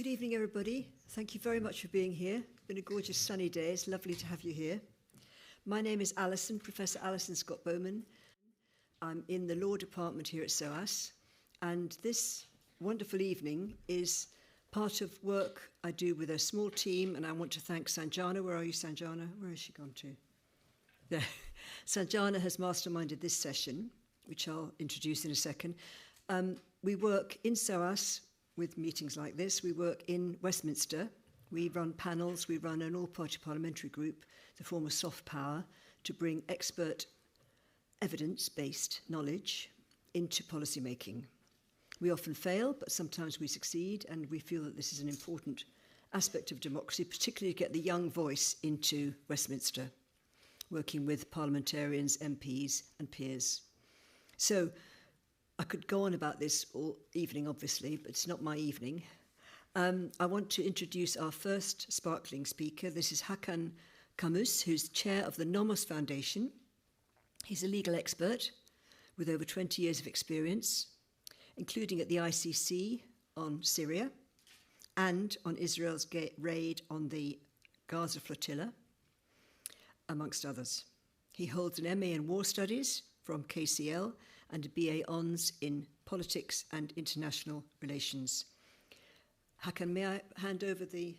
Good evening, everybody. Thank you very much for being here. It's been a gorgeous sunny day. It's lovely to have you here. My name is Alison, Professor Alison Scott-Bowman. I'm in the law department here at SOAS, and this wonderful evening is part of work I do with a small team, and I want to thank Sanjana. Where are you, Sanjana? Where has she gone to? There. Sanjana has masterminded this session, which I'll introduce in a second. We work in SOAS with meetings like this. We work in Westminster. We run panels. We run an all-party parliamentary group, the form of soft power, to bring expert evidence-based knowledge into policy making. We often fail, but sometimes we succeed, and we feel that this is an important aspect of democracy, particularly to get the young voice into Westminster, working with parliamentarians, MPs, and peers. So I could go on about this all evening, obviously, but it's not my evening. I want to introduce our first sparkling speaker. This is Hakan Kamus, who's chair of the Nomos Foundation. He's a legal expert with over 20 years of experience, including at the ICC on Syria and on Israel's raid on the Gaza flotilla, amongst others. He holds an MA in War Studies from KCL and a BA Hons in Politics and International Relations. Hakan, may I hand over the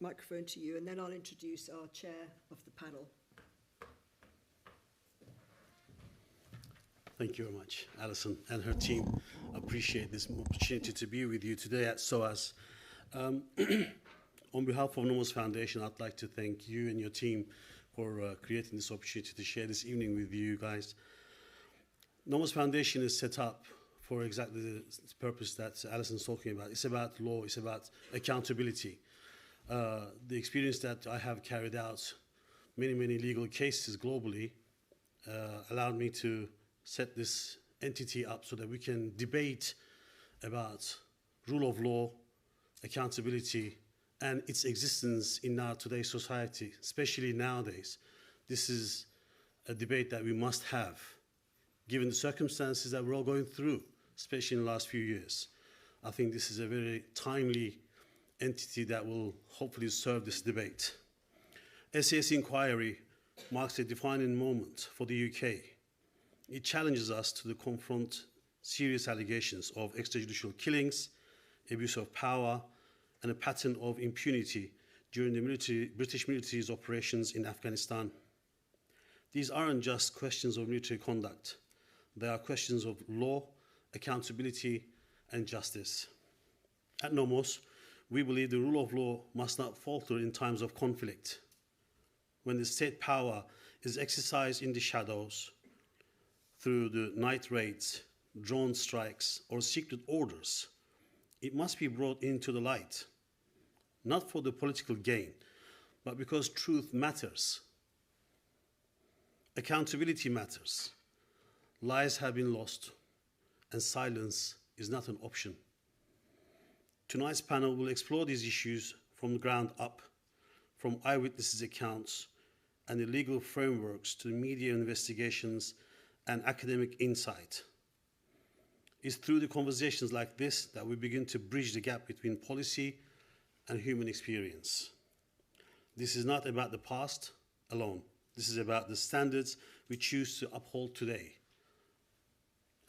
microphone to you, and then I'll introduce our chair of the panel. Thank you very much, Alison and her team. I appreciate this opportunity to be with you today at SOAS. On behalf of Nomos Foundation, I'd like to thank you and your team for creating this opportunity to share this evening with you guys. Nomos Foundation is set up for exactly the purpose that Alison's talking about. It's about law, it's about accountability. The experience that I have carried out many legal cases globally allowed me to set this entity up so that we can debate about rule of law, accountability, and its existence in our today's society, especially nowadays. This is a debate that we must have, given the circumstances that we're all going through, especially in the last few years. I think this is a very timely entity that will hopefully serve this debate. SAS inquiry marks a defining moment for the UK. It challenges us to confront serious allegations of extrajudicial killings, abuse of power, and a pattern of impunity during the British military's operations in Afghanistan. These aren't just questions of military conduct. They are questions of law, accountability, and justice. At Nomos, we believe the rule of law must not falter in times of conflict. When the state power is exercised in the shadows, through the night raids, drone strikes, or secret orders, it must be brought into the light, not for the political gain, but because truth matters. Accountability matters. Lives have been lost, and silence is not an option. Tonight's panel will explore these issues from the ground up, from eyewitnesses' accounts and the legal frameworks to the media investigations and academic insight. It's through the conversations like this that we begin to bridge the gap between policy and human experience. This is not about the past alone. This is about the standards we choose to uphold today.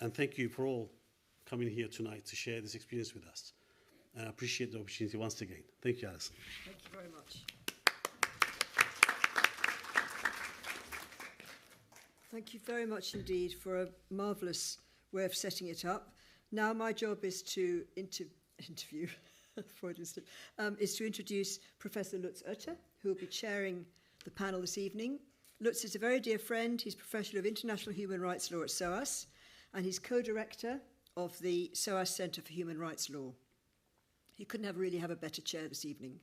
And thank you for all coming here tonight to share this experience with us. I appreciate the opportunity once again. Thank you, Alison. Thank you very much. Thank you very much indeed for a marvellous way of setting it up. Now my job is to introduce Professor Lutz Oette, who will be chairing the panel this evening. Lutz is a very dear friend. He's Professor of International Human Rights Law at SOAS, and he's co-director of the SOAS Centre for Human Rights Law. You couldn't really have a better chair this evening.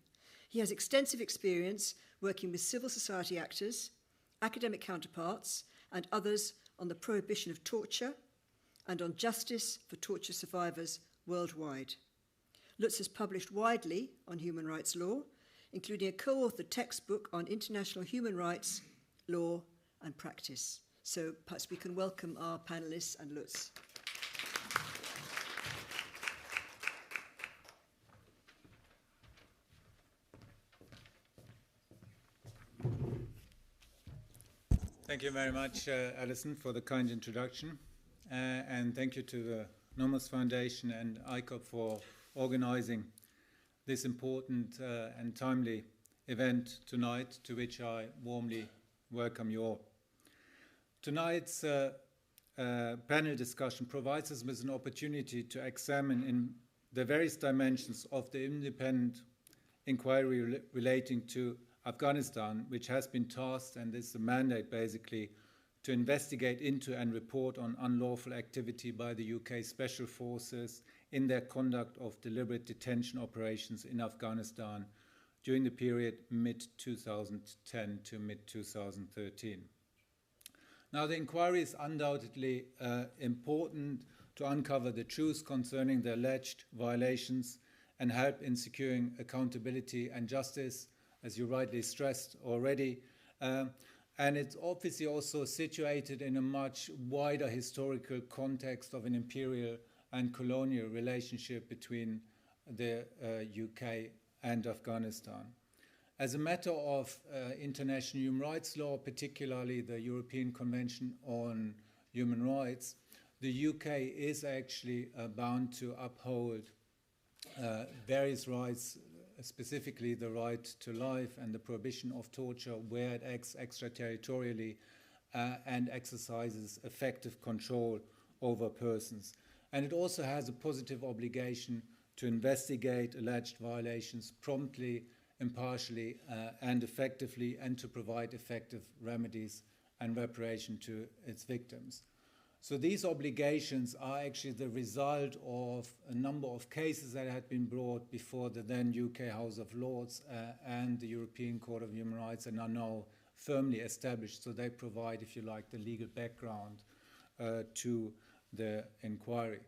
He has extensive experience working with civil society actors, academic counterparts, and others on the prohibition of torture and on justice for torture survivors worldwide. Lutz has published widely on human rights law, including a co-authored textbook on international human rights, law, and practice. So perhaps we can welcome our panelists and Lutz. Thank you very much, Alison, for the kind introduction. And thank you to the Nomos Foundation and ICOP for organizing this important and timely event tonight, to which I warmly welcome you all. Tonight's panel discussion provides us with an opportunity to examine in the various dimensions of the independent inquiry relating to Afghanistan, which has been tasked, and this is the mandate basically, to investigate into and report on unlawful activity by the UK Special Forces in their conduct of deliberate detention operations in Afghanistan during the period mid-2010 to mid-2013. Now, the inquiry is undoubtedly important to uncover the truth concerning the alleged violations and help in securing accountability and justice, as you rightly stressed already. And it's obviously also situated in a much wider historical context of an imperial and colonial relationship between the UK and Afghanistan. As a matter of international human rights law, particularly the European Convention on Human Rights, the UK is actually bound to uphold various rights, specifically the right to life and the prohibition of torture where it acts extraterritorially and exercises effective control over persons. And it also has a positive obligation to investigate alleged violations promptly, impartially, and effectively, and to provide effective remedies and reparation to its victims. So these obligations are actually the result of a number of cases that had been brought before the then UK House of Lords and the European Court of Human Rights, and are now firmly established. So they provide, if you like, the legal background to the inquiry.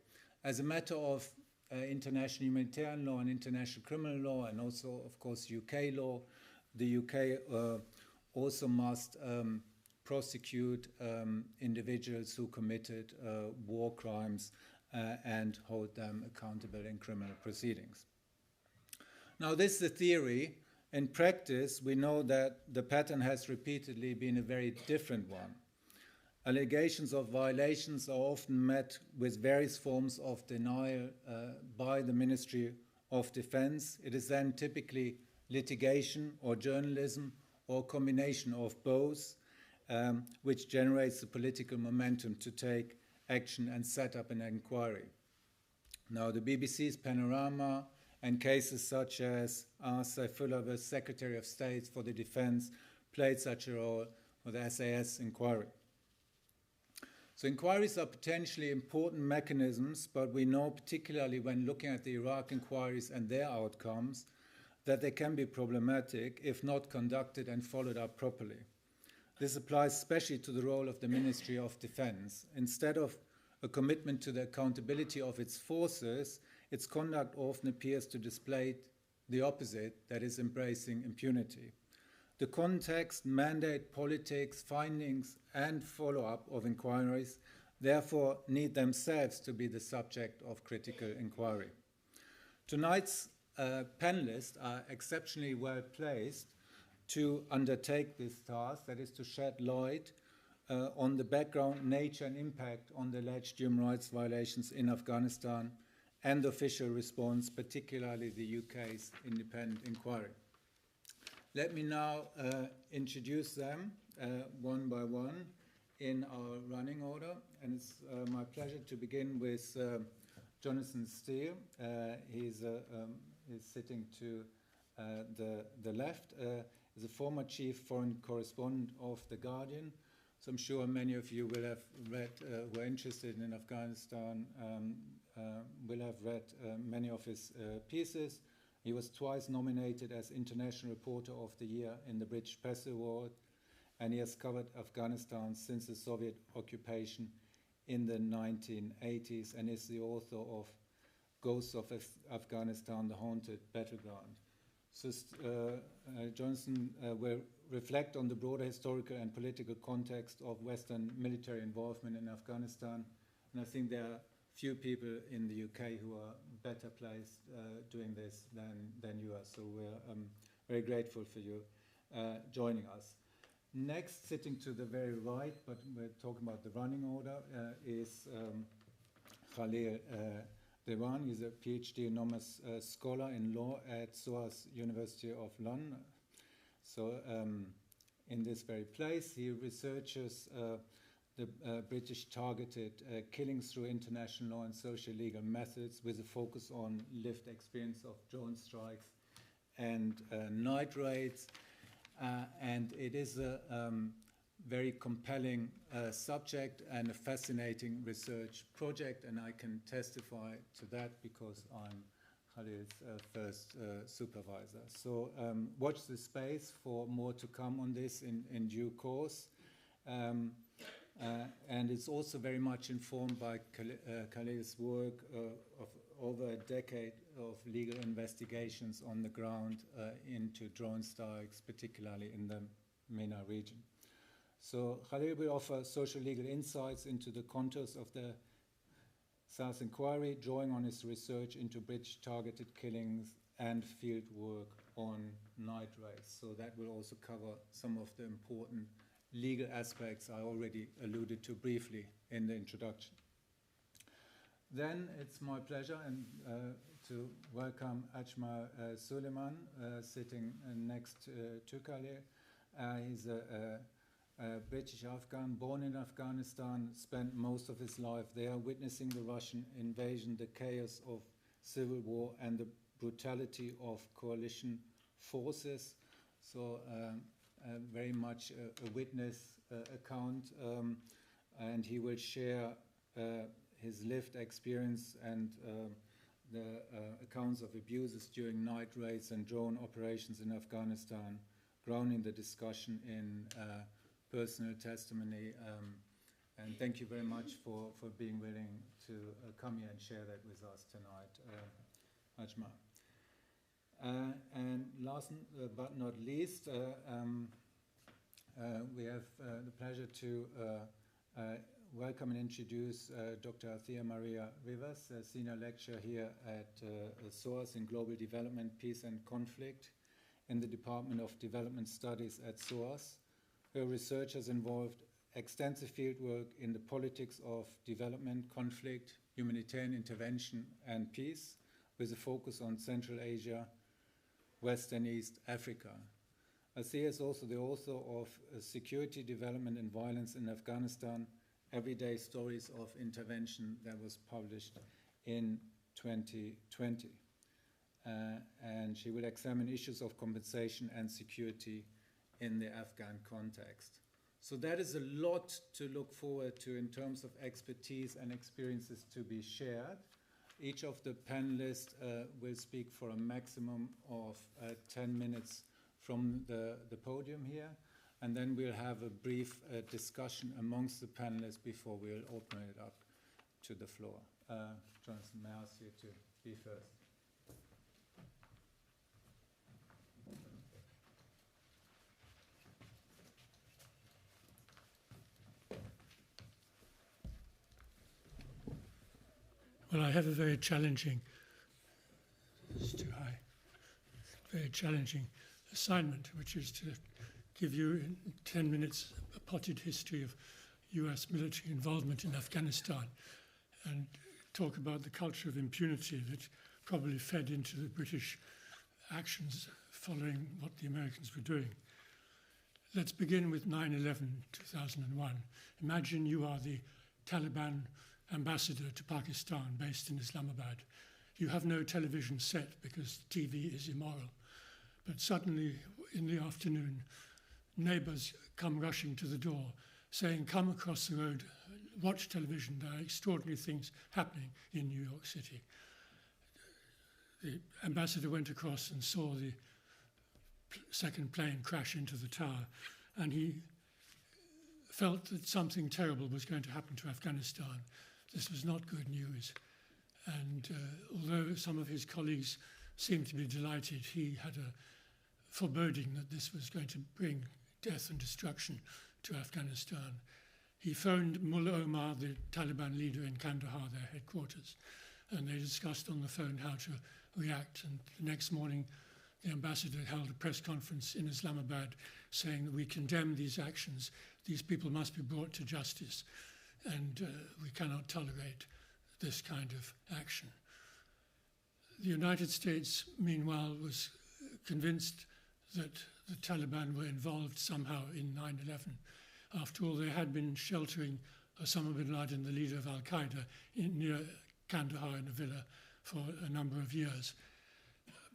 As a matter of international humanitarian law and international criminal law, and also, of course, UK law, the UK also must prosecute individuals who committed war crimes and hold them accountable in criminal proceedings. Now, this is the theory. In practice, we know that the pattern has repeatedly been a very different one. Allegations of violations are often met with various forms of denial by the Ministry of Defense. It is then typically litigation or journalism or a combination of both, which generates the political momentum to take action and set up an inquiry. Now, the BBC's Panorama and cases such as Saifullah was Secretary of State for the Defense played such a role with the SAS inquiry. So inquiries are potentially important mechanisms, but we know, particularly when looking at the Iraq inquiries and their outcomes, that they can be problematic if not conducted and followed up properly. This applies especially to the role of the Ministry of Defense. Instead of a commitment to the accountability of its forces, its conduct often appears to display the opposite, that is, embracing impunity. The context, mandate, politics, findings, and follow-up of inquiries therefore need themselves to be the subject of critical inquiry. Tonight's panelists are exceptionally well placed to undertake this task, that is to shed light on the background, nature and impact on the alleged human rights violations in Afghanistan and the official response, particularly the UK's independent inquiry. Let me now introduce them one by one in our running order, and it's my pleasure to begin with Jonathan Steele. He's sitting to the left. Is a former Chief Foreign Correspondent of The Guardian. So I'm sure many of you will have read, who are interested in Afghanistan, will have read many of his pieces. He was twice nominated as International Reporter of the Year in the British Press Award, and he has covered Afghanistan since the Soviet occupation in the 1980s, and is the author of Ghosts of Afghanistan, the Haunted Battleground. So Jonathan will reflect on the broader historical and political context of Western military involvement in Afghanistan, and I think there are few people in the UK who are better placed doing this than you are. So we're very grateful for you joining us. Next, sitting to the very right, but we're talking about the running order, is Khalil Dewan. He's a PhD Nomos Scholar in law at SOAS University of London. So in this very place, he researches the British targeted killings through international law and socio-legal methods with a focus on lived experience of drone strikes and night raids. And it is a very compelling subject and a fascinating research project, and I can testify to that because I'm Khalil's first supervisor. So watch the space for more to come on this in due course. And it's also very much informed by Khalil's work of over a decade of legal investigations on the ground into drone strikes, particularly in the MENA region. So Khalil will offer social legal insights into the contours of the SAS inquiry, drawing on his research into British targeted killings and field work on night raids. So that will also cover some of the important legal aspects I already alluded to briefly in the introduction. Then it's my pleasure to welcome Ajmal Suleiman, sitting next to Khalil. He's a British Afghan, born in Afghanistan, spent most of his life there, witnessing the Russian invasion, the chaos of civil war, and the brutality of coalition forces. So very much a witness account, and he will share his lived experience and the accounts of abuses during night raids and drone operations in Afghanistan, grounding the discussion in personal testimony. And thank you very much for being willing to come here and share that with us tonight, Ajmal. And last but not least, we have the pleasure to welcome and introduce Dr. Althea Maria Rivas, a senior lecturer here at SOAS in Global Development, Peace and Conflict in the Department of Development Studies at SOAS. Her research has involved extensive fieldwork in the politics of development, conflict, humanitarian intervention, and peace, with a focus on Central Asia, West and East Africa. Althea is also the author of Security, Development and Violence in Afghanistan, Everyday Stories of Intervention, that was published in 2020. And she will examine issues of compensation and security in the Afghan context. So that is a lot to look forward to in terms of expertise and experiences to be shared. Each of the panelists will speak for a maximum of 10 minutes from the podium here, and then we'll have a brief discussion amongst the panelists before we'll open it up to the floor. Jonathan, may I ask you to be first? Well, I have a very challenging, very challenging assignment, which is to give you in 10 minutes a potted history of US military involvement in Afghanistan and talk about the culture of impunity that probably fed into the British actions following what the Americans were doing. Let's begin with 9/11, 2001. Imagine you are the Taliban ambassador to Pakistan based in Islamabad. You have no television set because TV is immoral. But suddenly in the afternoon, neighbors come rushing to the door saying, come across the road, watch television, there are extraordinary things happening in New York City. The ambassador went across and saw the second plane crash into the tower, and he felt that something terrible was going to happen to Afghanistan. This was not good news. And although some of his colleagues seemed to be delighted, he had a foreboding that this was going to bring death and destruction to Afghanistan. He phoned Mullah Omar, the Taliban leader in Kandahar, their headquarters, and they discussed on the phone how to react. And the next morning, the ambassador held a press conference in Islamabad saying that we condemn these actions. These people must be brought to justice, and we cannot tolerate this kind of action. The United States, meanwhile, was convinced that the Taliban were involved somehow in 9/11. After all, they had been sheltering Osama bin Laden, the leader of Al-Qaeda, near Kandahar in a villa for a number of years.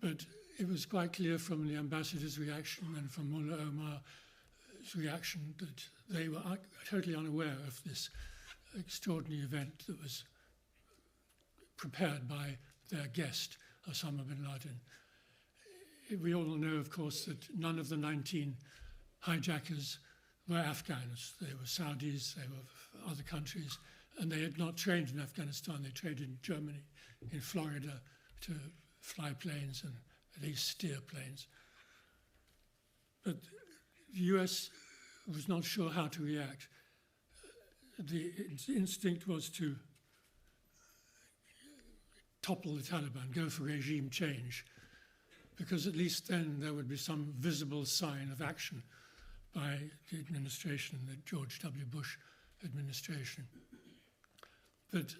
But it was quite clear from the ambassador's reaction and from Mullah Omar's reaction that they were totally unaware of this extraordinary event that was prepared by their guest, Osama bin Laden. We all know, of course, that none of the 19 hijackers were Afghans. They were Saudis, they were other countries, and they had not trained in Afghanistan. They trained in Germany, in Florida, to fly planes and at least steer planes. But the US was not sure how to react. Its instinct was to topple the Taliban, go for regime change, because at least then there would be some visible sign of action by the administration, the George W. Bush administration. But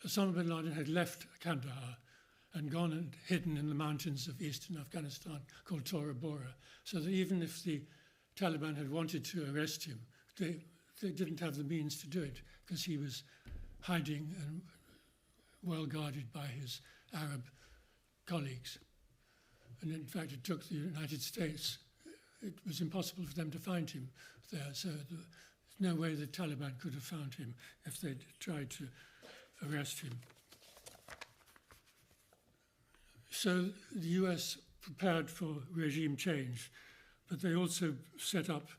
Osama bin Laden had left Kandahar and gone and hidden in the mountains of eastern Afghanistan called Tora Bora, so that even if the Taliban had wanted to arrest him, they didn't have the means to do it because he was hiding and well guarded by his Arab colleagues. And in fact, it took the United States, it was impossible for them to find him there, so there's no way the Taliban could have found him if they'd tried to arrest him. So the US prepared for regime change, but they also set up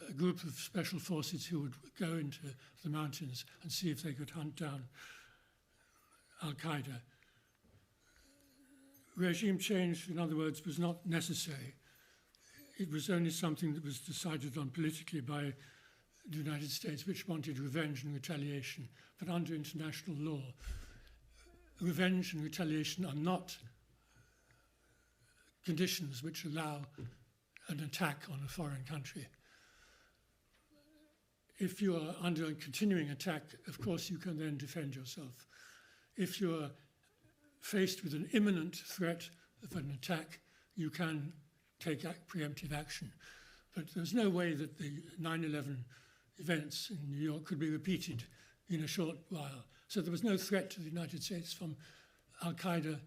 a group of special forces who would go into the mountains and see if they could hunt down Al-Qaeda. Regime change, in other words, was not necessary. It was only something that was decided on politically by the United States, which wanted revenge and retaliation. But under international law, revenge and retaliation are not conditions which allow an attack on a foreign country. If you are under a continuing attack, of course, you can then defend yourself. If you are faced with an imminent threat of an attack, you can take preemptive action. But there's no way that the 9/11 events in New York could be repeated in a short while. So there was no threat to the United States from Al-Qaeda,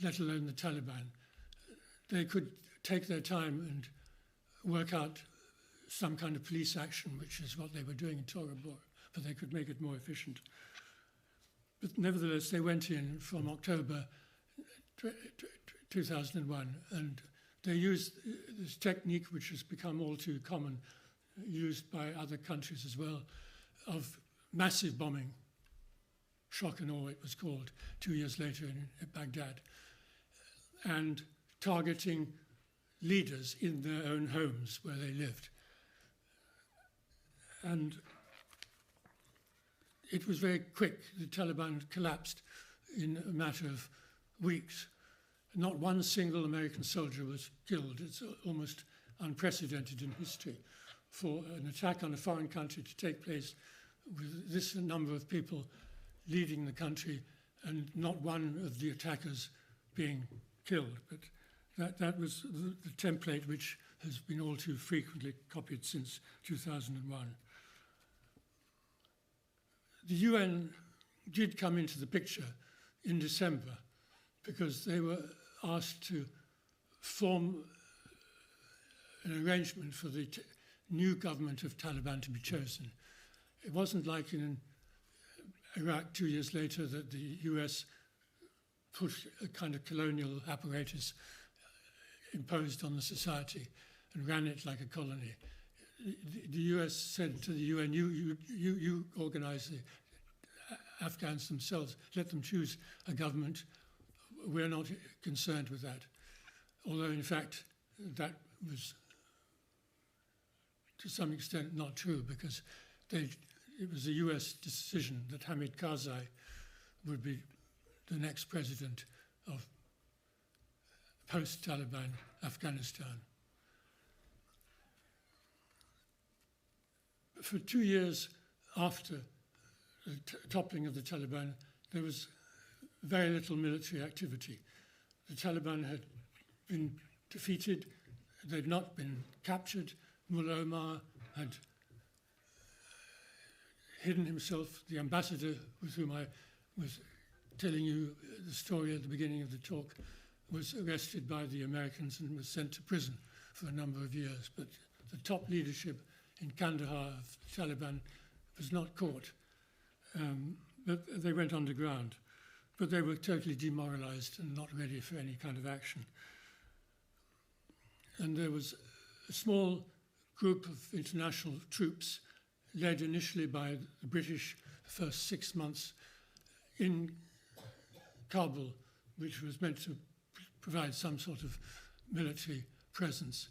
let alone the Taliban. They could take their time and work out some kind of police action, which is what they were doing in Tora Bora, but they could make it more efficient. But nevertheless, they went in from October 2001, and they used this technique, which has become all too common, used by other countries as well, of massive bombing. Shock and awe, it was called, 2 years later in Baghdad, and targeting leaders in their own homes where they lived. And it was very quick. The Taliban collapsed in a matter of weeks. Not one single American soldier was killed. It's almost unprecedented in history for an attack on a foreign country to take place with this number of people leading the country and not one of the attackers being killed. But that was the template which has been all too frequently copied since 2001. The UN did come into the picture in December because they were asked to form an arrangement for the new government of Taliban to be chosen. It wasn't like in Iraq 2 years later that the US put a kind of colonial apparatus imposed on the society and ran it like a colony. The US said to the UN, you organize the Afghans themselves, let them choose a government. We're not concerned with that. Although, in fact, that was to some extent not true because it was a US decision that Hamid Karzai would be the next president of post-Taliban Afghanistan. For 2 years after the toppling of the Taliban, there was very little military activity. The Taliban had been defeated, they'd not been captured. Mullah Omar had hidden himself. The ambassador with whom I was telling you the story at the beginning of the talk was arrested by the Americans and was sent to prison for a number of years. But the top leadership in Kandahar of the Taliban was not caught. But they went underground. But they were totally demoralized and not ready for any kind of action. And there was a small group of international troops led initially by the British the first 6 months in Kabul, which was meant to provide some sort of military presence.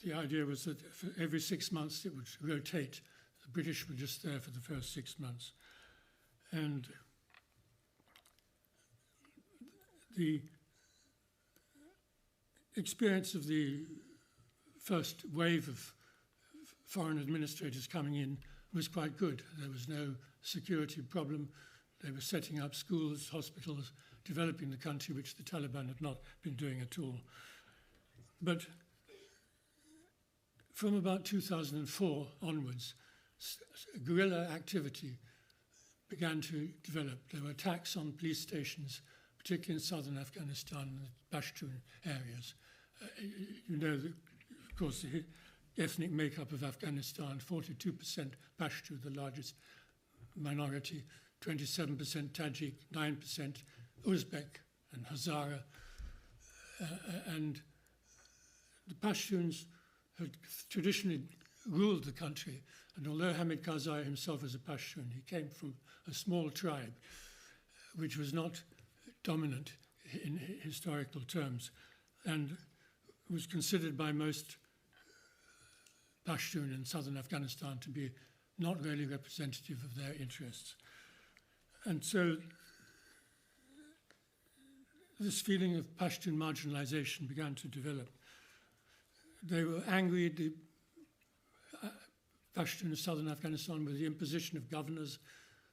The idea was that for every 6 months it would rotate. The British were just there for the first 6 months. And the experience of the first wave of foreign administrators coming in was quite good. There was no security problem. They were setting up schools, hospitals, developing the country, which the Taliban had not been doing at all. But from about 2004 onwards, guerrilla activity began to develop. There were attacks on police stations, particularly in southern Afghanistan and the Pashtun areas. You know, of course, the ethnic makeup of Afghanistan, 42% Pashto, the largest minority, 27% Tajik, 9% Uzbek and Hazara. And the Pashtuns had traditionally ruled the country. And although Hamid Karzai himself was a Pashtun, he came from a small tribe, which was not dominant in historical terms, and was considered by most Pashtun in southern Afghanistan to be not really representative of their interests. And so this feeling of Pashtun marginalization began to develop. They were angry, the Pashtun of southern Afghanistan, with the imposition of governors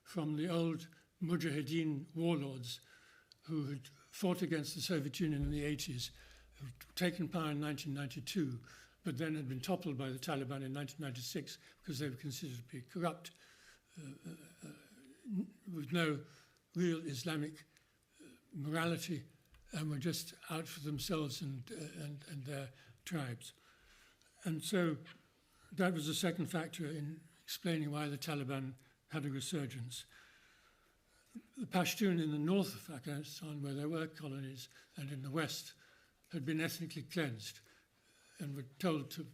from the old Mujahideen warlords who had fought against the Soviet Union in the 80s, who had taken power in 1992, but then had been toppled by the Taliban in 1996 because they were considered to be corrupt, with no real Islamic morality, and were just out for themselves and their tribes. And so that was the second factor in explaining why the Taliban had a resurgence. The Pashtun in the north of Afghanistan, where there were colonies, and in the west, had been ethnically cleansed and were told to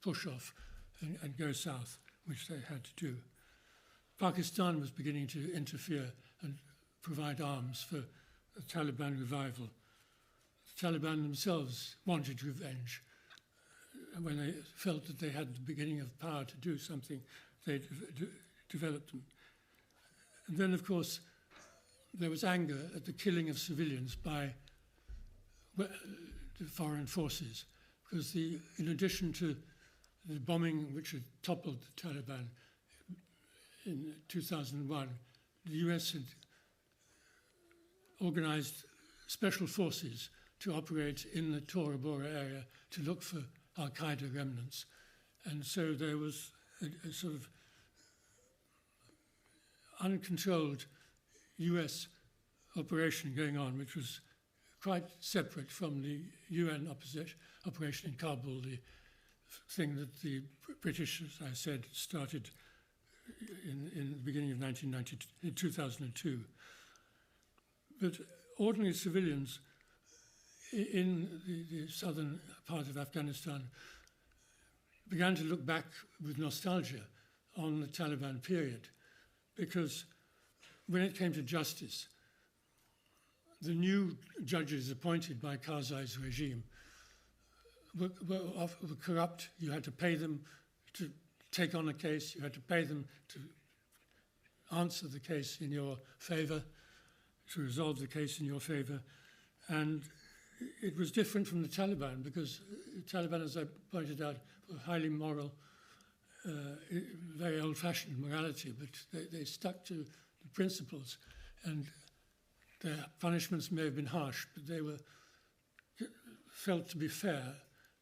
push off and go south, which they had to do. Pakistan was beginning to interfere and provide arms for the Taliban revival. The Taliban themselves wanted revenge. When they felt that they had the beginning of power to do something, they developed them. And then, of course, there was anger at the killing of civilians by the foreign forces, because in addition to the bombing which had toppled the Taliban in 2001, the US had organized special forces to operate in the Tora Bora area to look for Al-Qaeda remnants. And so there was a sort of uncontrolled US operation going on, which was quite separate from the UN operation in Kabul, the thing that the British, as I said, started in the beginning of 2002. But ordinary civilians in the southern part of Afghanistan began to look back with nostalgia on the Taliban period, because when it came to justice, the new judges appointed by Karzai's regime were corrupt. You had to pay them to take on a case. You had to pay them to answer the case in your favor, to resolve the case in your favor. And it was different from the Taliban because the Taliban, as I pointed out, were highly moral, very old-fashioned morality, but they stuck to the principles, and their punishments may have been harsh, but they were felt to be fair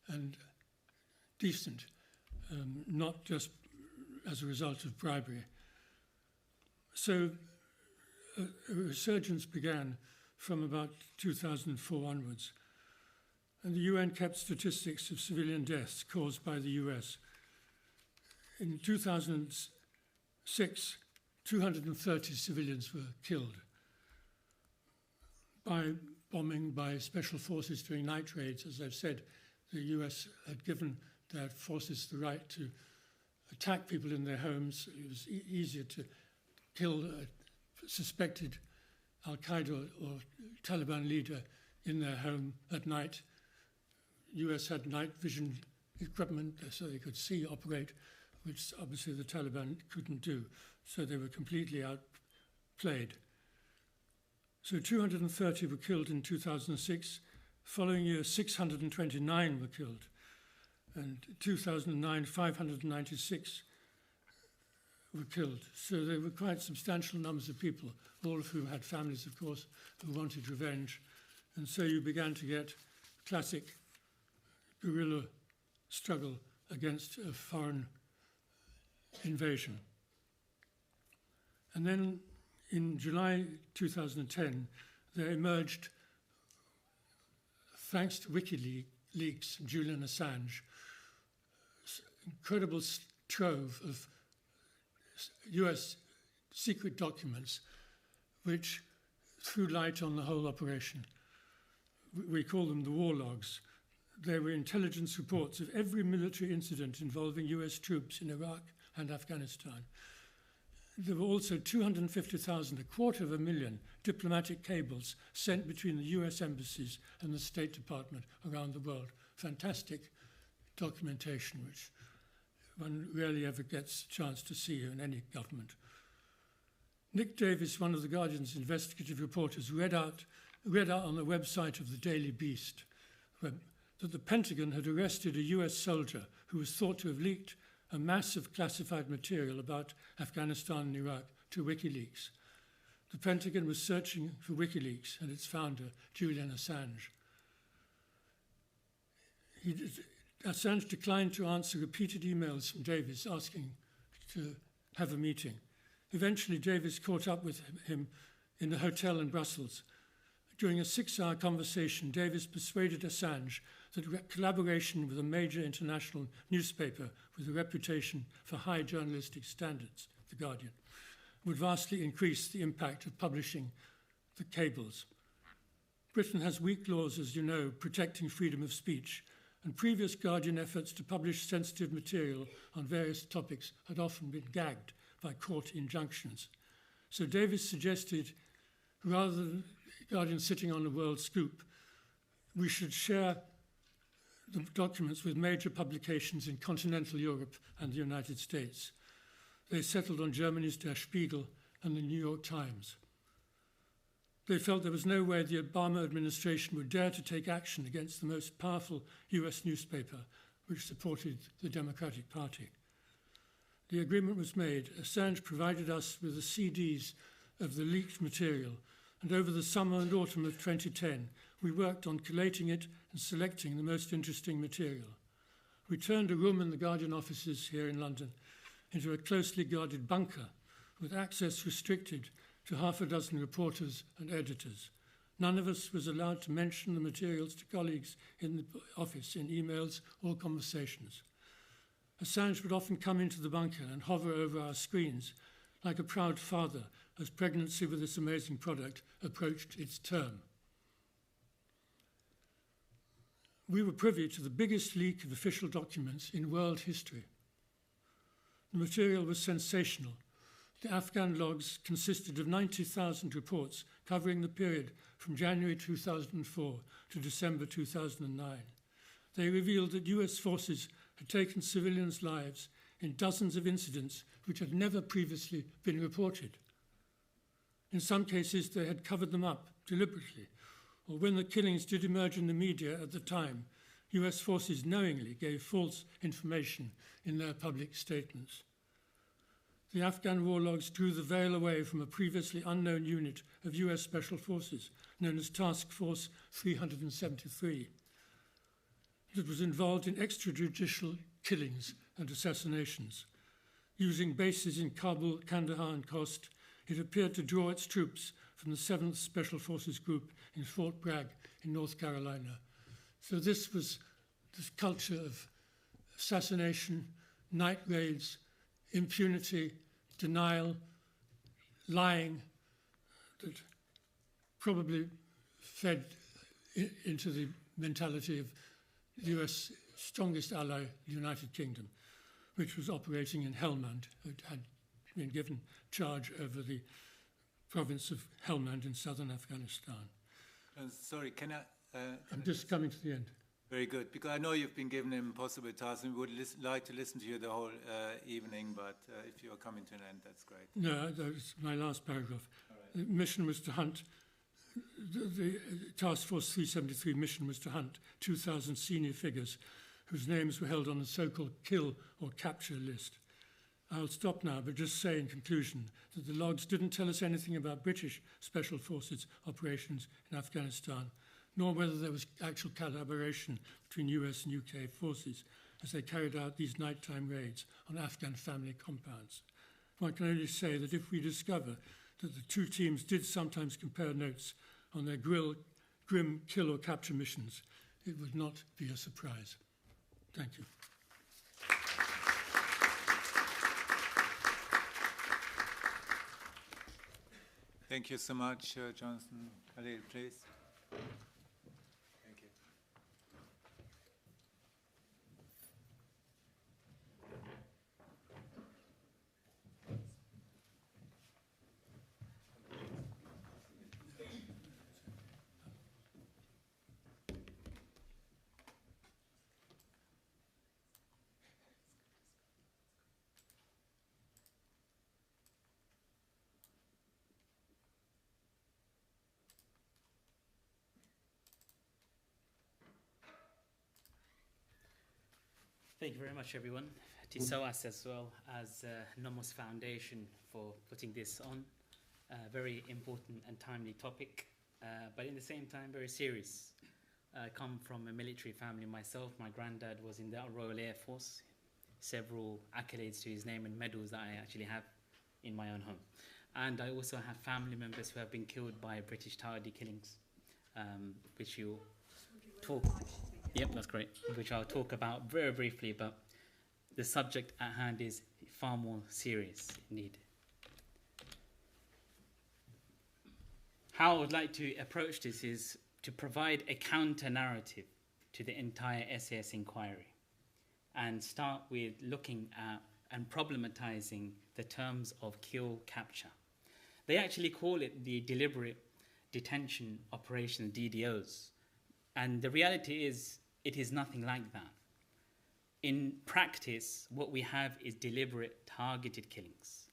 and decent, not just as a result of bribery. So a resurgence began from about 2004 onwards, and the UN kept statistics of civilian deaths caused by the US. In 2006, 230 civilians were killed by bombing by special forces during night raids. As I've said, the US had given their forces the right to attack people in their homes. It was easier to kill a suspected Al-Qaeda or Taliban leader in their home at night. US had night vision equipment so they could see, operate, which obviously the Taliban couldn't do. So they were completely outplayed. So 230 were killed in 2006. Following year, 629 were killed. And 2009, 596 were killed. So there were quite substantial numbers of people, all of whom had families, of course, who wanted revenge. And so you began to get classic guerrilla struggle against a foreign invasion. And then in July 2010, there emerged, thanks to WikiLeaks and Julian Assange, incredible trove of US secret documents which threw light on the whole operation. We call them the war logs. They were intelligence reports of every military incident involving US troops in Iraq and Afghanistan. There were also 250,000, 250,000 diplomatic cables sent between the US embassies and the State Department around the world. Fantastic documentation, which one rarely ever gets a chance to see in any government. Nick Davis, one of the Guardian's investigative reporters, read out on the website of the Daily Beast that the Pentagon had arrested a US soldier who was thought to have leaked a mass of classified material about Afghanistan and Iraq to WikiLeaks. The Pentagon was searching for WikiLeaks and its founder, Julian Assange. Assange declined to answer repeated emails from Davis asking to have a meeting. Eventually, Davis caught up with him in a hotel in Brussels. During a 6-hour conversation, Davis persuaded Assange that collaboration with a major international newspaper with a reputation for high journalistic standards, The Guardian, would vastly increase the impact of publishing the cables. Britain has weak laws, as you know, protecting freedom of speech, and previous Guardian efforts to publish sensitive material on various topics had often been gagged by court injunctions. So Davis suggested, rather than Guardian sitting on a world scoop, we should share the documents with major publications in continental Europe and the United States. They settled on Germany's Der Spiegel and the New York Times. They felt there was no way the Obama administration would dare to take action against the most powerful US newspaper, which supported the Democratic Party. The agreement was made. Assange provided us with the CDs of the leaked material, and over the summer and autumn of 2010, we worked on collating it and selecting the most interesting material. We turned a room in the Guardian offices here in London into a closely guarded bunker with access restricted to half a dozen reporters and editors. None of us was allowed to mention the materials to colleagues in the office in emails or conversations. Assange would often come into the bunker and hover over our screens like a proud father as pregnancy with this amazing product approached its term. We were privy to the biggest leak of official documents in world history. The material was sensational. The Afghan logs consisted of 90,000 reports covering the period from January 2004 to December 2009. They revealed that US forces had taken civilians' lives in dozens of incidents which had never previously been reported. In some cases, they had covered them up deliberately or when the killings did emerge in the media at the time, US forces knowingly gave false information in their public statements. The Afghan war logs drew the veil away from a previously unknown unit of US Special Forces known as Task Force 373 that was involved in extrajudicial killings and assassinations. Using bases in Kabul, Kandahar and Khost, it appeared to draw its troops from the 7th Special Forces Group in Fort Bragg in North Carolina. So this was this culture of assassination, night raids, impunity, denial, lying that probably fed into the mentality of the US strongest ally, the United Kingdom, which was operating in Helmand. It had been given charge over the province of Helmand in southern Afghanistan. Sorry, can I... I'm just coming to the end. Very good, because I know you've been given an impossible task and we would like to listen to you the whole evening, but if you're coming to an end, that's great. No, that was my last paragraph. All right. The mission was to hunt, the Task Force 373 mission was to hunt 2,000 senior figures whose names were held on the so-called kill or capture list. I'll stop now, but just say in conclusion that the logs didn't tell us anything about British Special Forces operations in Afghanistan, nor whether there was actual collaboration between US and UK forces as they carried out these nighttime raids on Afghan family compounds. One can only say that if we discover that the two teams did sometimes compare notes on their grim kill or capture missions, it would not be a surprise. Thank you. Thank you so much, Jonathan. Khalil, please. Thank you. Thank you very much, everyone, to SOAS as well as Nomos Foundation for putting this on. Very important and timely topic, but in the same time, very serious. I come from a military family myself. My granddad was in the Royal Air Force. Several accolades to his name and medals that I actually have in my own home. And I also have family members who have been killed by British tardy killings, which you'll talk. Yep, that's great. Which I'll talk about very briefly, but the subject at hand is far more serious indeed. How I would like to approach this is to provide a counter-narrative to the entire SAS inquiry and start with looking at and problematizing the terms of kill capture. They actually call it the deliberate detention operation, DDOs. And the reality is, it is nothing like that. In practice, what we have is deliberate targeted killings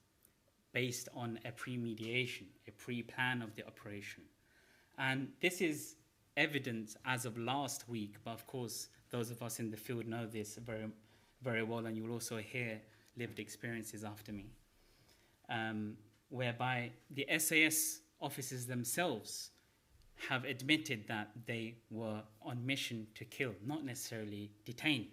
based on a premediation, a pre-plan of the operation. And this is evidence as of last week, but of course, those of us in the field know this very, very well, and you will also hear lived experiences after me, whereby the SAS officers themselves have admitted that they were on mission to kill, not necessarily detain.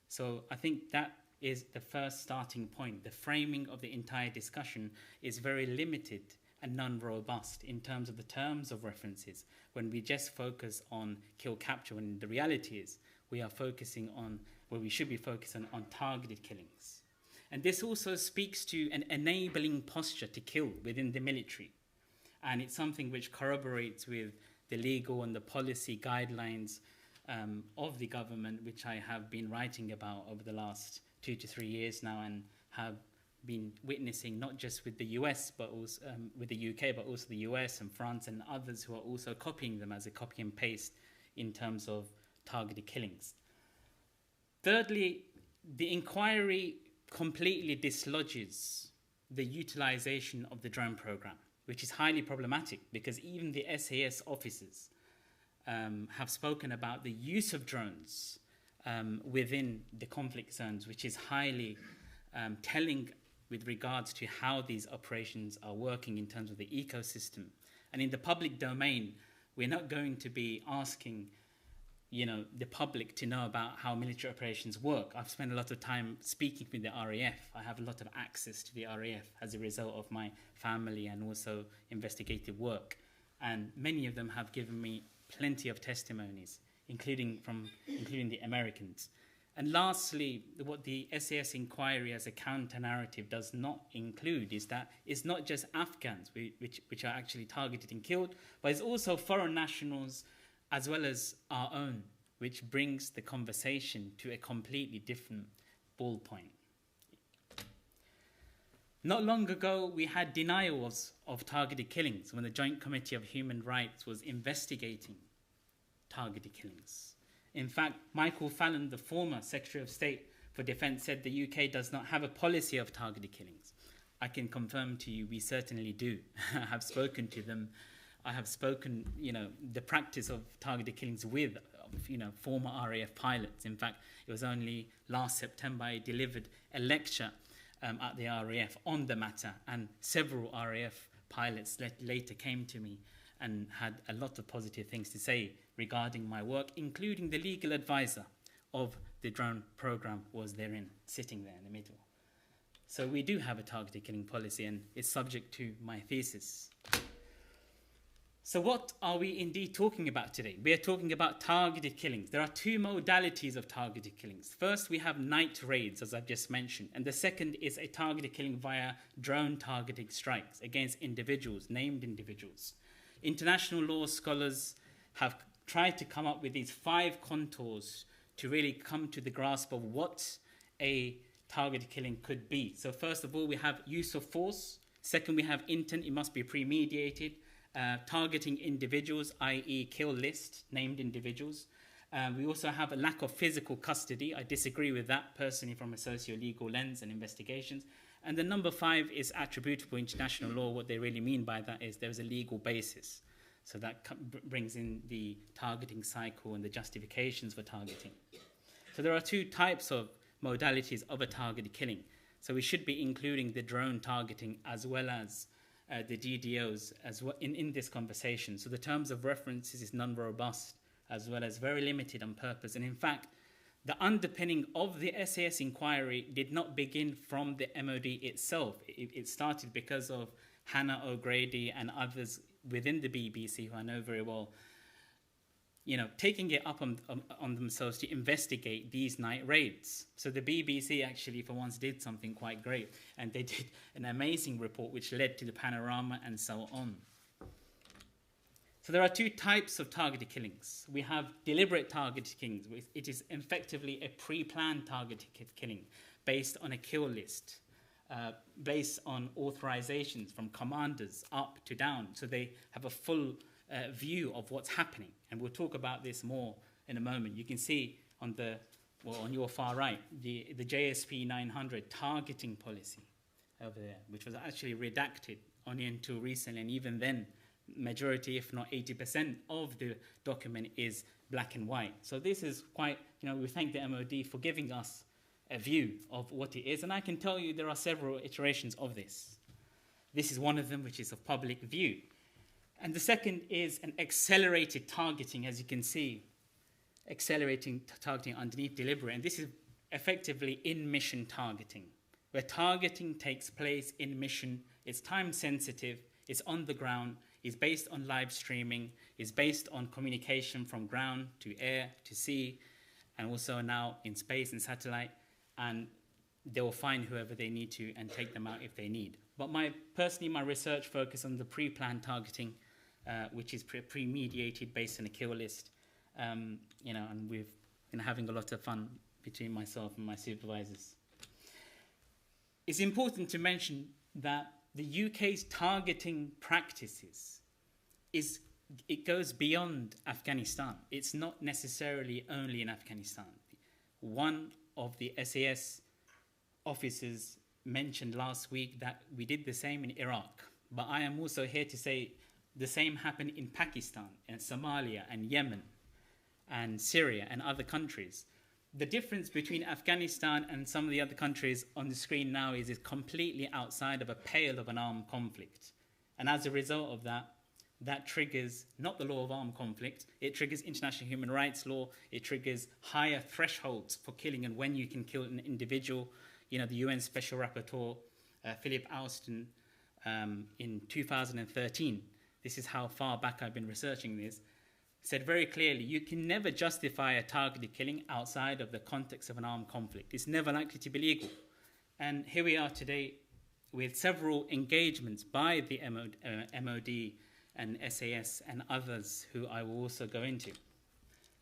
So I think that is the first starting point. The framing of the entire discussion is very limited and non-robust in terms of the terms of references when we just focus on kill capture, when the reality is we are focusing on, where we should be focusing on targeted killings. And this also speaks to an enabling posture to kill within the military. And it's something which corroborates with the legal and the policy guidelines of the government, which I have been writing about over the last 2 to 3 years now, and have been witnessing not just with the US, but also with the UK, but also the US and France and others who are also copying them as a copy and paste in terms of targeted killings. Thirdly, the inquiry completely dislodges the utilization of the drone program, which is highly problematic because even the SAS officers have spoken about the use of drones within the conflict zones, which is highly telling with regards to how these operations are working in terms of the ecosystem. And in the public domain, we're not going to be asking, the public to know about how military operations work. I've spent a lot of time speaking with the RAF. I have a lot of access to the RAF as a result of my family and also investigative work. And many of them have given me plenty of testimonies, including the Americans. And lastly, what the SAS inquiry as a counter-narrative does not include is that it's not just Afghans which are actually targeted and killed, but it's also foreign nationals as well as our own, which brings the conversation to a completely different ballpoint. Not long ago, we had denials of targeted killings when the Joint Committee of Human Rights was investigating targeted killings. In fact, Michael Fallon, the former Secretary of State for Defence, said the UK does not have a policy of targeted killings. I can confirm to you we certainly do. I have spoken to them. I have spoken, the practice of targeted killings with, former RAF pilots. In fact, it was only last September I delivered a lecture at the RAF on the matter, and several RAF pilots later came to me and had a lot of positive things to say regarding my work, including the legal advisor of the drone program was therein, sitting there in the middle. So we do have a targeted killing policy, and it's subject to my thesis. So what are we indeed talking about today? We are talking about targeted killings. There are two modalities of targeted killings. First, we have night raids, as I've just mentioned, and the second is a targeted killing via drone targeting strikes against individuals, named individuals. International law scholars have tried to come up with these 5 contours to really come to the grasp of what a targeted killing could be. So first of all, we have use of force. Second, we have intent. It must be premeditated. Targeting individuals, i.e. kill list, named individuals. We also have a lack of physical custody. I disagree with that personally from a socio-legal lens and investigations. And the number 5 is attributable international law. What they really mean by that is there's a legal basis. So that brings in the targeting cycle and the justifications for targeting. So there are 2 types of modalities of a targeted killing. So we should be including the drone targeting as well as the DDOs as well in this conversation. So the terms of references is non-robust as well as very limited on purpose. And in fact, the underpinning of the SAS inquiry did not begin from the MOD itself. It started because of Hannah O'Grady and others within the BBC, who I know very well, taking it up on themselves to investigate these night raids. So the BBC actually for once did something quite great, and they did an amazing report which led to the panorama and so on. So there are 2 types of targeted killings. We have deliberate targeted killings. It is effectively a pre-planned targeted killing based on a kill list, based on authorizations from commanders up to down. So they have a full view of what's happening. And we'll talk about this more in a moment. You can see on your far right, the JSP 900 targeting policy over there, which was actually redacted only until recently, and even then, majority, if not 80% of the document is black and white. So this is quite, we thank the MOD for giving us a view of what it is. And I can tell you there are several iterations of this. This is one of them, which is of public view. And the second is an accelerated targeting, as you can see, accelerating targeting underneath deliberate. And this is effectively in-mission targeting, where targeting takes place in mission. It's time sensitive, it's on the ground, is based on live streaming, is based on communication from ground to air to sea, and also now in space and satellite, and they will find whoever they need to and take them out if they need. But my research focus on the pre-planned targeting, which is pre-mediated based on a kill list, and we've been having a lot of fun between myself and my supervisors. It's important to mention that the UK's targeting practices it goes beyond Afghanistan. It's not necessarily only in Afghanistan. One of the SAS officers mentioned last week that we did the same in Iraq. But I am also here to say The same happened in Pakistan and Somalia and Yemen and Syria and other countries. The difference between Afghanistan and some of the other countries on the screen now is it's completely outside of a pale of an armed conflict. And as a result of that, that triggers not the law of armed conflict, it triggers international human rights law, it triggers higher thresholds for killing and when you can kill an individual. You know, the UN Special Rapporteur, Philip Alston, in 2013, this is how far back I've been researching this, said very clearly, you can never justify a targeted killing outside of the context of an armed conflict. It's never likely to be legal. And here we are today with several engagements by the MOD and SAS and others who I will also go into.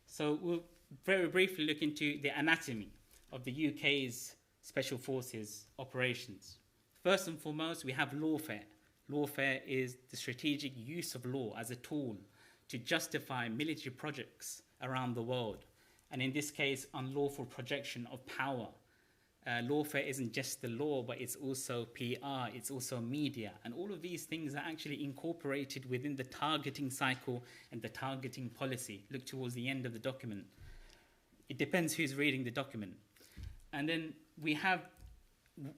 So we'll very briefly look into the anatomy of the UK's Special Forces operations. First and foremost, we have lawfare. Lawfare is the strategic use of law as a tool to justify military projects around the world. And in this case, unlawful projection of power. Lawfare isn't just the law, but it's also PR, it's also media. And all of these things are actually incorporated within the targeting cycle and the targeting policy. Look towards the end of the document. It depends who's reading the document. And then we have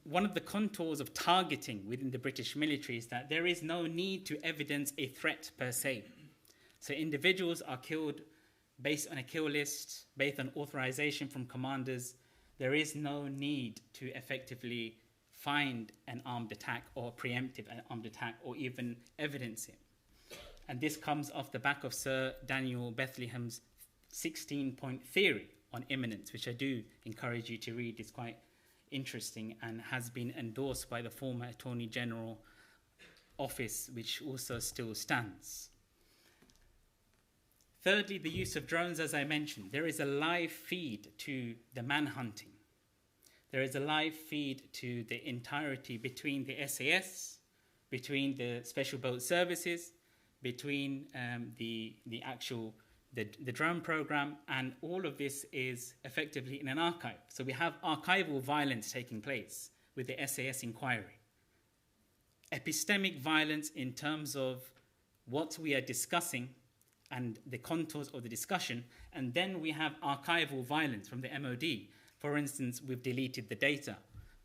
one of the contours of targeting within the British military is that there is no need to evidence a threat per se. So individuals are killed based on a kill list, based on authorization from commanders. There is no need to effectively find an armed attack or preemptive an armed attack or even evidence it. And this comes off the back of Sir Daniel Bethlehem's 16-point theory on imminence, which I do encourage you to read. It's quite interesting and has been endorsed by the former Attorney General office, which also still stands. Thirdly, the use of drones, as I mentioned. There is a live feed to the manhunting. There is a live feed to the entirety between the SAS, between the Special Boat Services, between the drone program, and all of this is effectively in an archive. So we have archival violence taking place with the SAS inquiry. Epistemic violence in terms of what we are discussing and the contours of the discussion, and then we have archival violence from the MOD. For instance, we've deleted the data,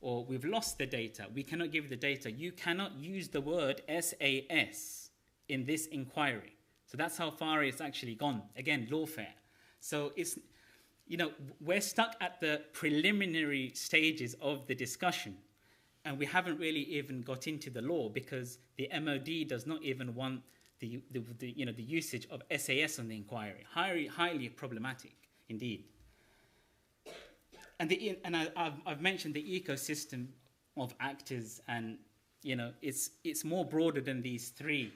or we've lost the data. We cannot give the data. You cannot use the word SAS in this inquiry. So that's how far it's actually gone. Again, lawfare. So it's, you know, we're stuck at the preliminary stages of the discussion, and we haven't really even got into the law because the MOD does not even want the usage of SAS on the inquiry. Highly problematic indeed. And I've mentioned the ecosystem of actors, and you know it's more broader than these three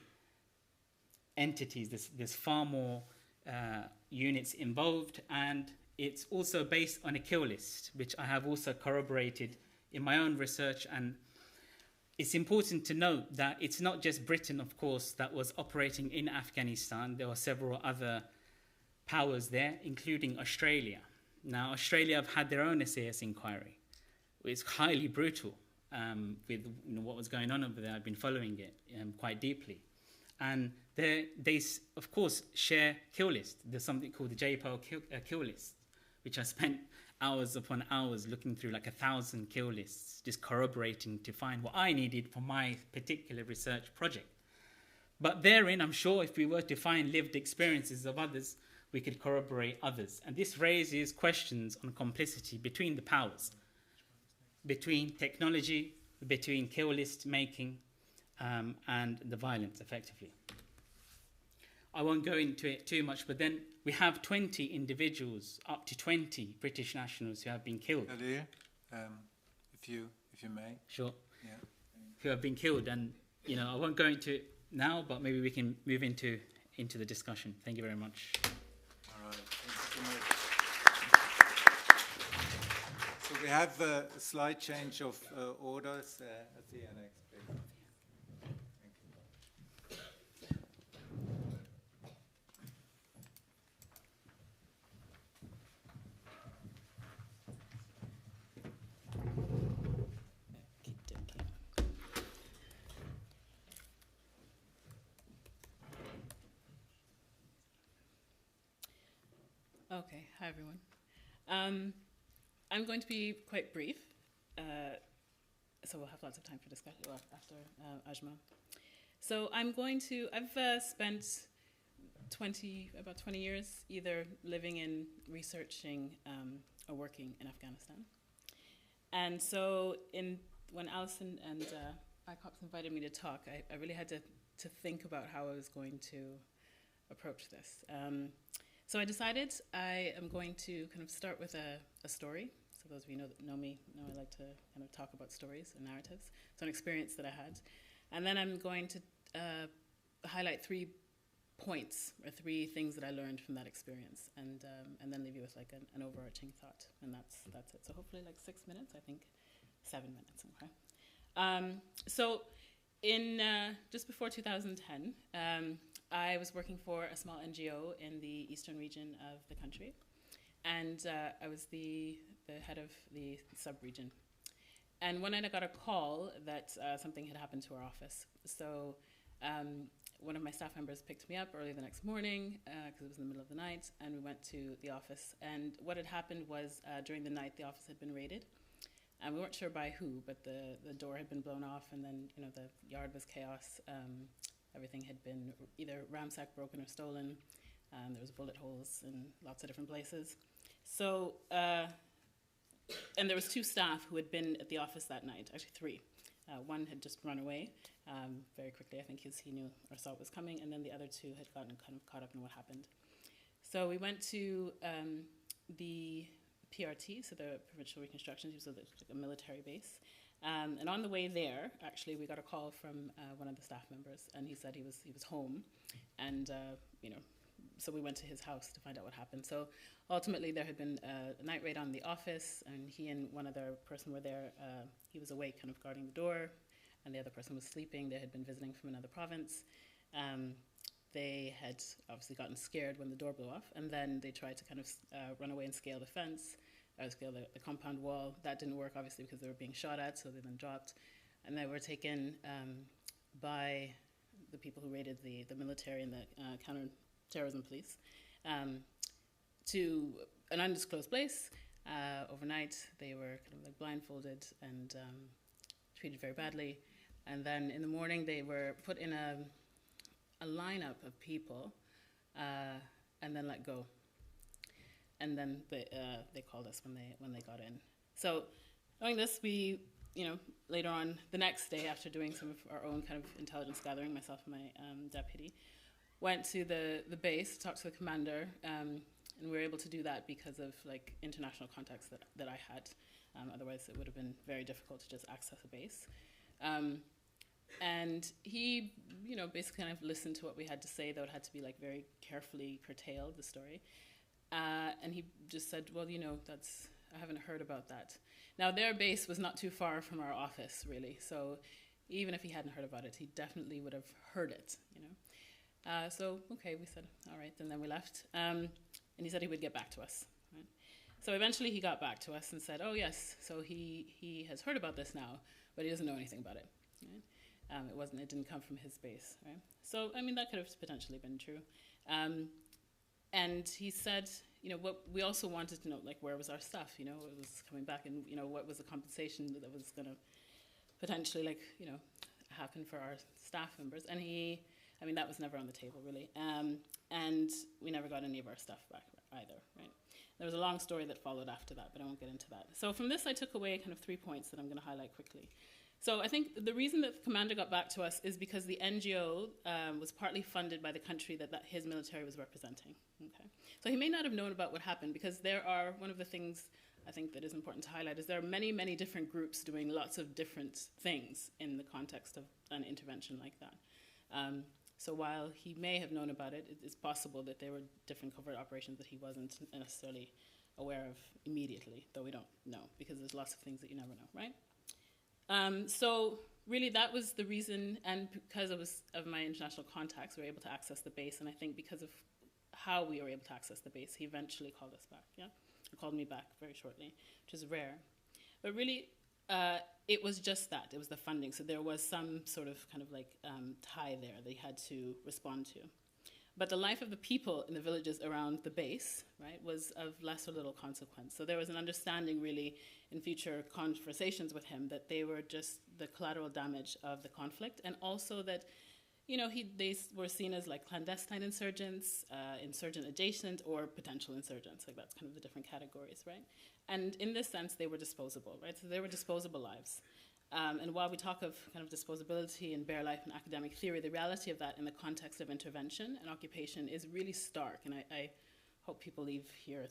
entities. There's far more units involved, and it's also based on a kill list, which I have also corroborated in my own research. And it's important to note that it's not just Britain, of course, that was operating in Afghanistan. There were several other powers there, including Australia. Now, Australia have had their own SAS inquiry. It's highly brutal with what was going on over there. I've been following it quite deeply. And they of course, share kill list. There's something called the JPOL kill list, which I spent hours upon hours looking through like 1,000 kill lists, just corroborating to find what I needed for my particular research project. But therein, I'm sure if we were to find lived experiences of others, we could corroborate others. And this raises questions on complicity between the powers, between technology, between kill list making, and the violence, effectively. I won't go into it too much, but then we have 20 individuals, up to 20 British nationals who have been killed. Khalil, if you may. Sure. Yeah. Who have been killed, and I won't go into it now, but maybe we can move into the discussion. Thank you very much. All right. Thank you so much. So we have a slight change of orders at the annex. Okay, hi everyone. I'm going to be quite brief, so we'll have lots of time for discussion after Ajma. So I've spent about 20 years either living in, researching, or working in Afghanistan. And so when Alison and ICOP invited me to talk, I really had to think about how I was going to approach this. So I decided I am going to kind of start with a story. So those of you that know me know I like to kind of talk about stories and narratives. So an experience that I had. And then I'm going to highlight 3 points or 3 things that I learned from that experience, and then leave you with like an overarching thought, and that's it. So hopefully like 6 minutes, I think 7 minutes. Okay. So in just before 2010, I was working for a small NGO in the eastern region of the country, and I was the head of the sub-region. And one night I got a call that something had happened to our office. So one of my staff members picked me up early the next morning because it was in the middle of the night, and we went to the office. And what had happened was during the night the office had been raided. And we weren't sure by who, but the door had been blown off, and then the yard was chaos. Everything had been either ransacked, broken, or stolen. There was bullet holes in lots of different places. So, and there was 2 staff who had been at the office that night, actually 3. One had just run away very quickly, I think, because he knew or saw it was coming, and then the other 2 had gotten kind of caught up in what happened. So we went to the PRT, so the Provincial Reconstruction Team, so there's like a military base. And on the way there, actually, we got a call from one of the staff members, and he said he was home, and so we went to his house to find out what happened. So ultimately, there had been a night raid on the office, and he and one other person were there. He was awake, kind of guarding the door, and the other person was sleeping. They had been visiting from another province. They had obviously gotten scared when the door blew off, and then they tried to kind of run away and scale the fence, scale the compound wall. That didn't work, obviously, because they were being shot at, so they then dropped. And they were taken by the people who raided the military and the counter-terrorism police to an undisclosed place. Overnight, they were kind of like blindfolded and treated very badly. And then in the morning, they were put in a lineup of people and then let go. And then they called us when they got in. So knowing this, we, later on the next day, after doing some of our own kind of intelligence gathering, myself and my deputy, went to the base, talked to the commander, and we were able to do that because of like international contacts that I had. Otherwise, it would have been very difficult to just access a base. And he, basically kind of listened to what we had to say, though it had to be like very carefully curtailed, the story. And he just said, well, I haven't heard about that. Now, their base was not too far from our office, really. So even if he hadn't heard about it, he definitely would have heard it, So, okay, we said, all right, and then we left. And he said he would get back to us. Right? So eventually he got back to us and said, oh, yes, so he has heard about this now, but he doesn't know anything about it. Right? It didn't come from his base, right? So, that could have potentially been true. And he said, what we also wanted to know, like, where was our stuff? It was coming back, and, what was the compensation that was going to potentially, like, happen for our staff members? And that was never on the table, really. And we never got any of our stuff back either, right? There was a long story that followed after that, but I won't get into that. So from this, I took away kind of 3 points that I'm going to highlight quickly. So I think the reason that the commander got back to us is because the NGO was partly funded by the country that his military was representing. Okay, so he may not have known about what happened, because one of the things I think that is important to highlight is there are many, many different groups doing lots of different things in the context of an intervention like that. So while he may have known about it, it's possible that there were different covert operations that he wasn't necessarily aware of immediately, though we don't know, because there's lots of things that you never know, right? So really that was the reason, and because of my international contacts, we were able to access the base, and I think because of how we were able to access the base, he eventually called us back, or called me back very shortly, which is rare. But really, it was just that, it was the funding, so there was some sort of kind of like tie there that he had to respond to. but the life of the people in the villages around the base, right, was of less or little consequence. So there was an understanding really in future conversations with him that they were just the collateral damage of the conflict, and also that, you know, they were seen as like clandestine insurgents, insurgent adjacent, or potential insurgents. Like that's kind of the different categories, right? And in this sense, they were disposable, right? So they were disposable lives. And while we talk of kind of disposability in bare life and academic theory, the reality of that in the context of intervention and occupation is really stark. And I hope people leave here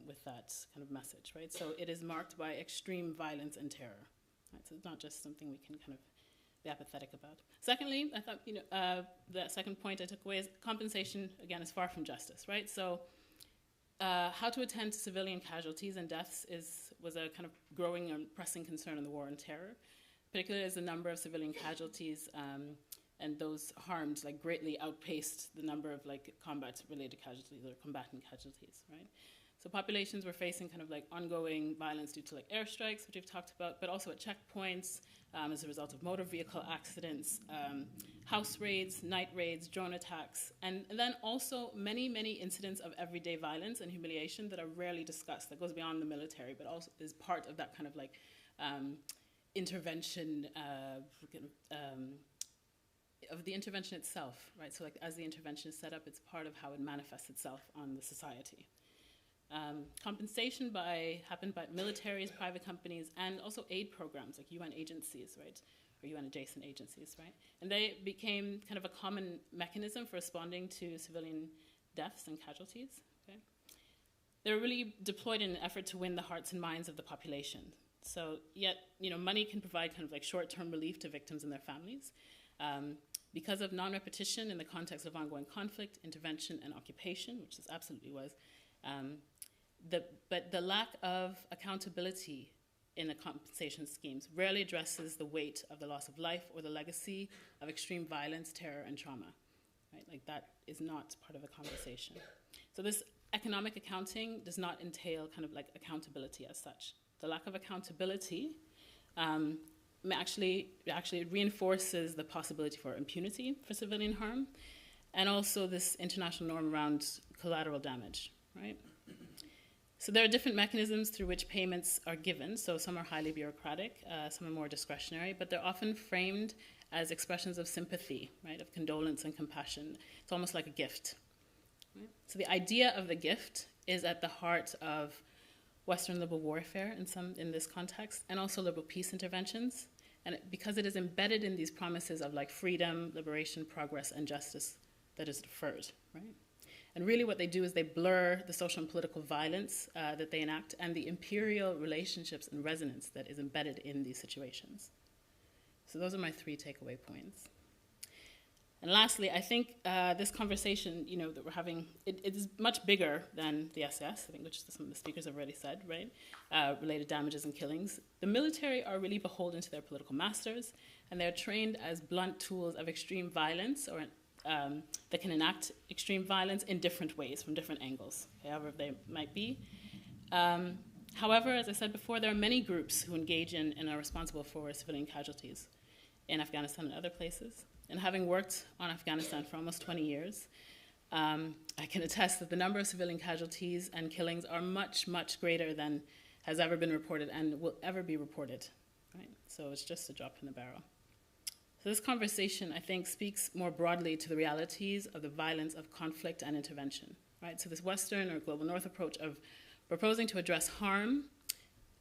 with that kind of message, right? So it is marked by extreme violence and terror, right? So it's not just something we can kind of be apathetic about. Secondly, I thought, you know, the second point I took away is compensation, again, is far from justice, right? So how to attend to civilian casualties and deaths was a kind of growing and pressing concern in the war on terror, particularly as the number of civilian casualties and those harmed like greatly outpaced the number of like combat-related casualties or combatant casualties, right? So populations were facing kind of like ongoing violence due to like airstrikes, which we've talked about, but also at checkpoints as a result of motor vehicle accidents, house raids, night raids, drone attacks, and then also many, many incidents of everyday violence and humiliation that are rarely discussed, that goes beyond the military, but also is part of that kind of like intervention of the intervention itself, right? So like as the intervention is set up, it's part of how it manifests itself on the society. Compensation happened by militaries, private companies, and also aid programs like UN agencies, right? Or UN adjacent agencies, right? And they became kind of a common mechanism for responding to civilian deaths and casualties, okay? They were really deployed in an effort to win the hearts and minds of the population. So yet, you know, money can provide kind of like short-term relief to victims and their families. Because of non-repetition in the context of ongoing conflict, intervention, and occupation, which this absolutely was, but the lack of accountability in the compensation schemes rarely addresses the weight of the loss of life or the legacy of extreme violence, terror, and trauma, right? Like that is not part of a conversation. So this economic accounting does not entail kind of like accountability as such. The lack of accountability actually reinforces the possibility for impunity for civilian harm, and also this international norm around collateral damage, right? So there are different mechanisms through which payments are given. So some are highly bureaucratic, some are more discretionary, but they're often framed as expressions of sympathy, right, of condolence and compassion. It's almost like a gift. Right? So the idea of the gift is at the heart of Western liberal warfare in this context, and also liberal peace interventions. And because it is embedded in these promises of like freedom, liberation, progress, and justice that is deferred, right? And really what they do is they blur the social and political violence that they enact and the imperial relationships and resonance that is embedded in these situations. So those are my 3 takeaway points. And lastly, I think this conversation, you know, that we're having, it is much bigger than the SAS, I think, which some of the speakers have already said, right? Related damages and killings. The military are really beholden to their political masters, and they're trained as blunt tools of extreme violence or that can enact extreme violence in different ways, from different angles, however they might be. However, as I said before, there are many groups who engage in and are responsible for civilian casualties in Afghanistan and other places. And having worked on Afghanistan for almost 20 years, I can attest that the number of civilian casualties and killings are much, much greater than has ever been reported and will ever be reported, right? So it's just a drop in the barrel. So this conversation, I think, speaks more broadly to the realities of the violence of conflict and intervention, right? So this Western or global North approach of proposing to address harm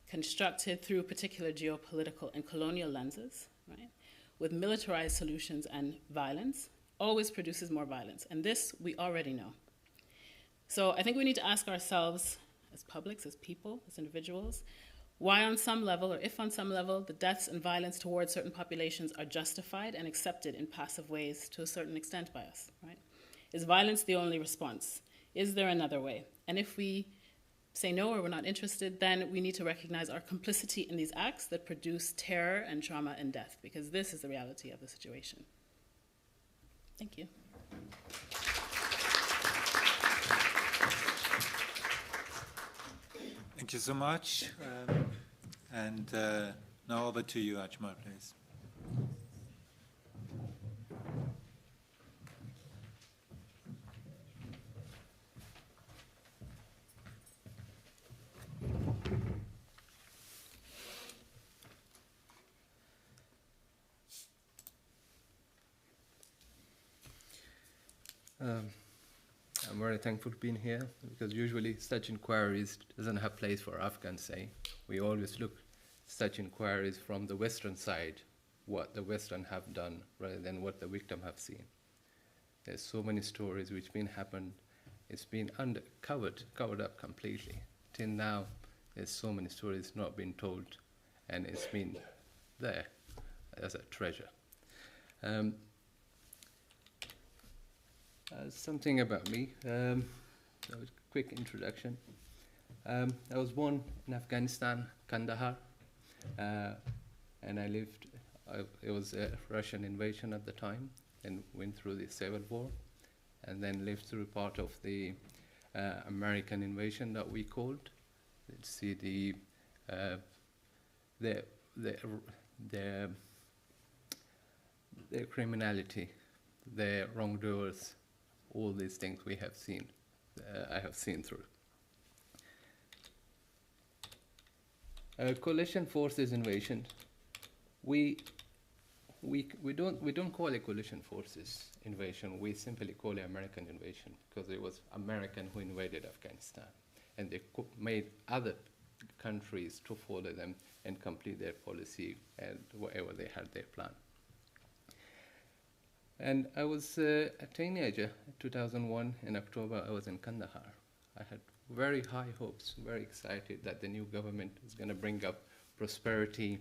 constructed through particular geopolitical and colonial lenses, right, with militarized solutions and violence, always produces more violence. And this we already know. So I think we need to ask ourselves, as publics, as people, as individuals, why on some level, or if on some level, the deaths and violence towards certain populations are justified and accepted in passive ways to a certain extent by us, right? Is violence the only response? Is there another way? And if we say no or we're not interested, then we need to recognize our complicity in these acts that produce terror and trauma and death, because this is the reality of the situation. Thank you. Thank you so much. And now over to you, Ajmal, please. I'm very thankful to being here because usually such inquiries doesn't have place for Afghans, say. We always look such inquiries from the Western side, what the Western have done rather than what the victim have seen. There's so many stories which been happened, it's been covered up completely. Till now, there's so many stories not been told, and it's been there as a treasure. Something about me, a quick introduction. I was born in Afghanistan, Kandahar, and I lived, it was a Russian invasion at the time, and went through the Civil War, and then lived through part of the American invasion that we called. Let's see their criminality, their wrongdoers, all these things we have seen, I have seen through. Coalition forces invasion. We don't call it coalition forces invasion. We simply call it American invasion because it was American who invaded Afghanistan, and they made other countries to follow them and complete their policy and whatever they had their plan. And I was a teenager, 2001, in October, I was in Kandahar. I had very high hopes, very excited that the new government is going to bring up prosperity,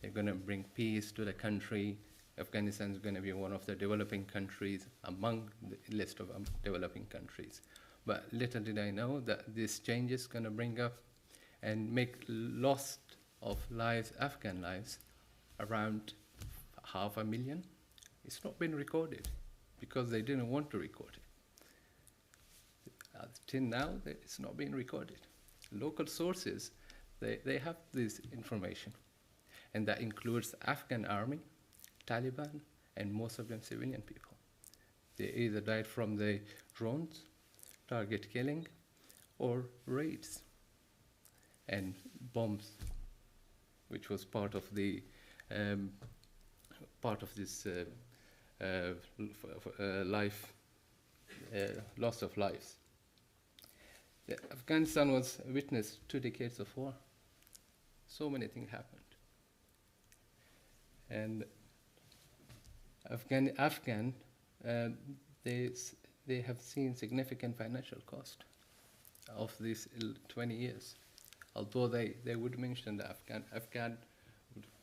they're going to bring peace to the country. Afghanistan is going to be one of the developing countries among the list of developing countries. But little did I know that this change is going to bring up and make loss of lives, Afghan lives, around 500,000. It's not been recorded because they didn't want to record it. Till now, it's not been recorded. Local sources, they have this information, and that includes Afghan army, Taliban, and most of them civilian people. They either died from the drones, target killing, or raids and bombs, which was part of the this loss of lives. Afghanistan was witness 2 decades of war. So many things happened. And Afghan, they have seen significant financial cost of these 20 years. Although they would mention that Afghan,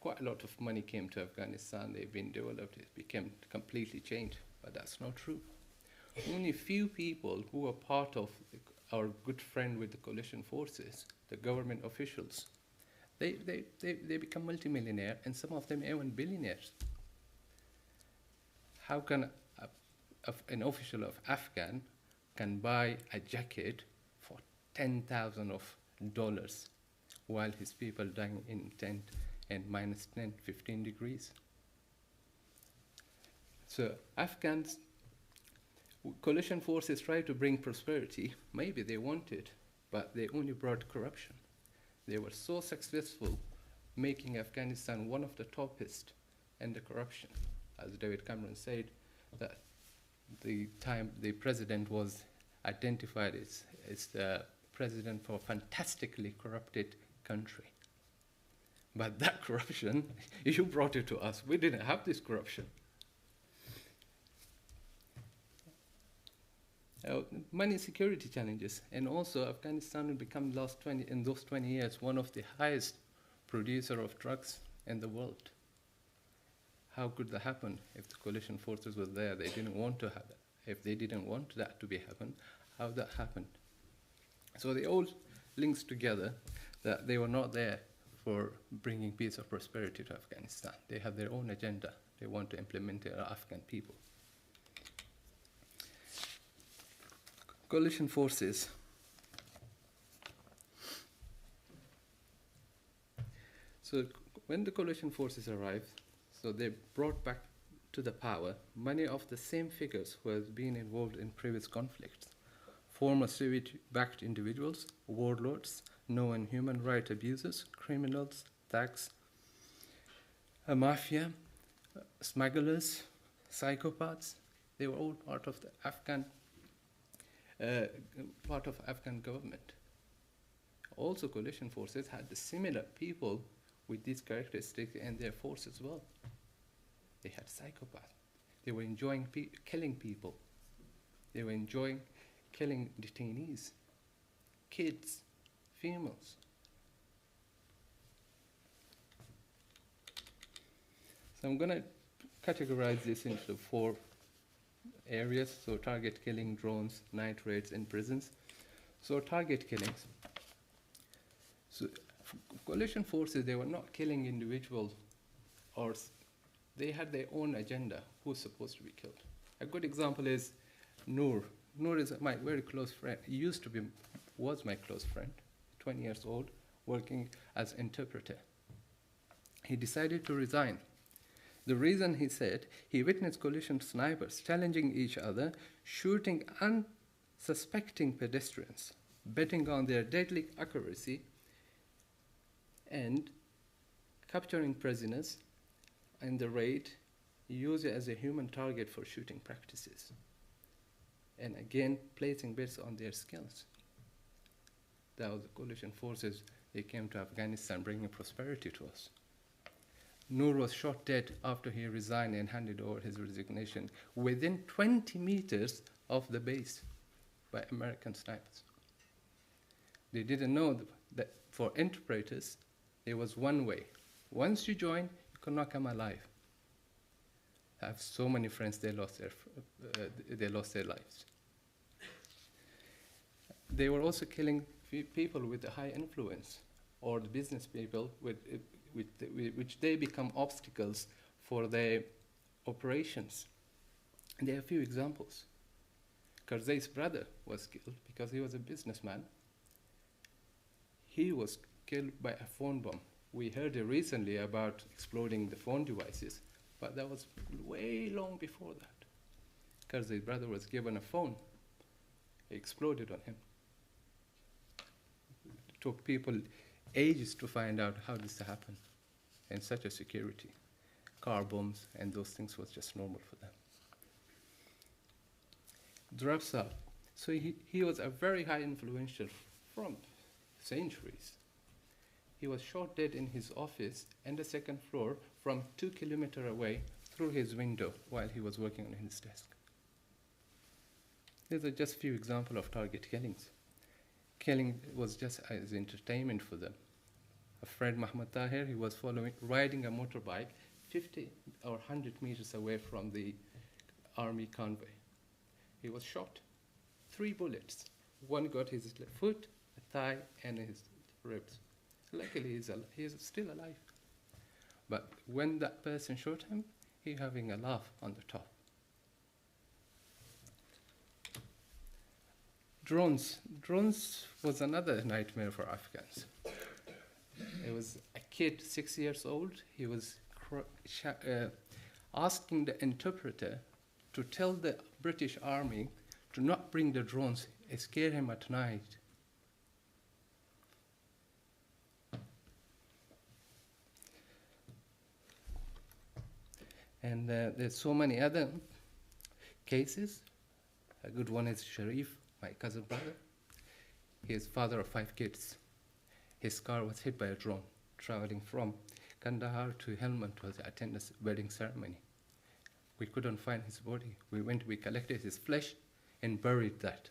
quite a lot of money came to Afghanistan, they've been developed, it became completely changed, but that's not true. Only few people who are part of our good friend with the coalition forces, the government officials, they become multimillionaire, and some of them even billionaires. How can an official of Afghan can buy a jacket for $10,000 while his people dying in tent and minus 10, 15 degrees? So Afghans, coalition forces try to bring prosperity. Maybe they wanted, but they only brought corruption. They were so successful making Afghanistan one of the toppest in the corruption. As David Cameron said, that the time the president was identified as the president for a fantastically corrupted country. But that corruption, you brought it to us. We didn't have this corruption. Money security challenges, and also Afghanistan will become in those 20 years one of the highest producer of drugs in the world. How could that happen if the coalition forces were there? They didn't want to have it. If they didn't want that to be happen, how that happened? So they all links together that they were not there for bringing peace or prosperity to Afghanistan. They have their own agenda. They want to implement it on Afghan people. Coalition forces. So when the coalition forces arrived, so they brought back to the power many of the same figures who have been involved in previous conflicts. Former Soviet-backed individuals, warlords, known human rights abusers, criminals, thugs, a mafia, smugglers, psychopaths. They were all part of the Afghan part of Afghan government. Also, coalition forces had the similar people with these characteristics in their force as well. They had psychopaths. They were enjoying killing people. They were enjoying killing detainees, kids, females. So I'm going to categorize this into 4 areas. So target killing, drones, night raids, and prisons. So target killings. So coalition forces, they were not killing individuals, or they had their own agenda, who's supposed to be killed. A good example is Noor. Noor is my very close friend. He was my close friend, 20 years old, working as interpreter. He decided to resign. The reason, he said, he witnessed coalition snipers challenging each other, shooting unsuspecting pedestrians, betting on their deadly accuracy, and capturing prisoners in the raid, used it as a human target for shooting practices. And again, placing bets on their skills. That was the coalition forces. They came to Afghanistan, bringing prosperity to us. Noor was shot dead after he resigned and handed over his resignation within 20 meters of the base by American snipers. They didn't know that for interpreters, there was one way. Once you join, you cannot come alive. I have so many friends, they lost their lives. They were also killing people with a high influence, or the business people which they become obstacles for their operations. And there are a few examples. Karzai's brother was killed because he was a businessman. He was killed by a phone bomb. We heard recently about exploding the phone devices, but that was way long before that. Karzai's brother was given a phone. It exploded on him. It took people ages to find out how this happened in such a security. Car bombs and those things was just normal for them. Drapsal. So he was a very high influential from centuries. He was shot dead in his office and the second floor from 2 kilometers away through his window while he was working on his desk. These are just few examples of target killings. Killing was just as entertainment for them. A friend, Mahmoud Tahir, he was riding a motorbike 50 or 100 meters away from the army convoy. He was shot. 3 bullets. One got his foot, a thigh, and his ribs. Luckily, he is still alive. But when that person shot him, he having a laugh on the top. Drones. Drones was another nightmare for Afghans. It was a kid, 6 years old. He was asking the interpreter to tell the British Army to not bring the drones, scare him at night. And there's so many other cases. A good one is Sharif, my cousin brother. He is father of 5 kids. His car was hit by a drone, traveling from Kandahar to Helmand to attend a wedding ceremony. We couldn't find his body. We collected his flesh and buried that.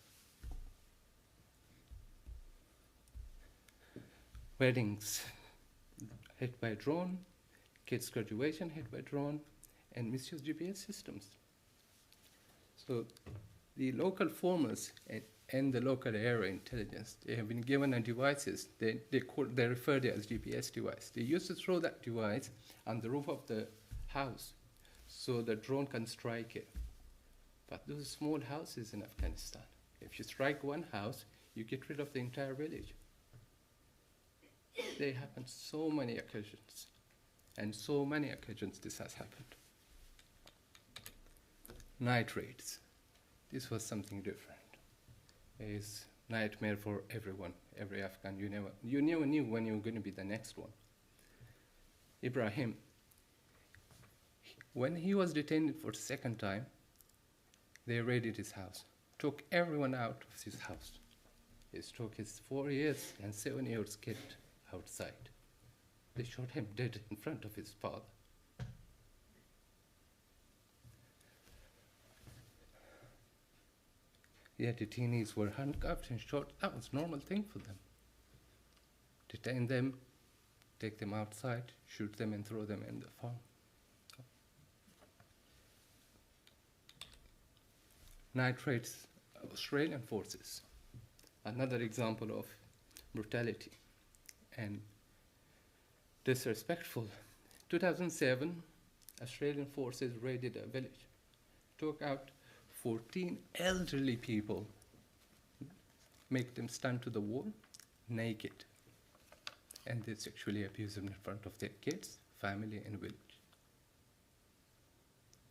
Weddings hit by drone, kids' graduation hit by drone, and misuse GPS systems. So the local formers and the local area intelligence, they have been given a devices, they refer to it as GPS device. They used to throw that device on the roof of the house so the drone can strike it. But those small houses in Afghanistan, if you strike one house, you get rid of the entire village. There happened so many occasions, and so many occasions this has happened. Night raids. This was something different. It's nightmare for everyone, every Afghan. You never knew when you were going to be the next one. Ibrahim, when he was detained for the second time, they raided his house. took everyone out of his house. He took his 4 years and 7 years kid outside. They shot him dead in front of his father. Yeah, detainees were handcuffed and shot. That was a normal thing for them. Detain them, take them outside, shoot them and throw them in the farm. Night raids of Australian forces. Another example of brutality and disrespectful. 2007, Australian forces raided a village, took out 14 elderly people, make them stand to the wall, naked, and they sexually abuse them in front of their kids, family, and village.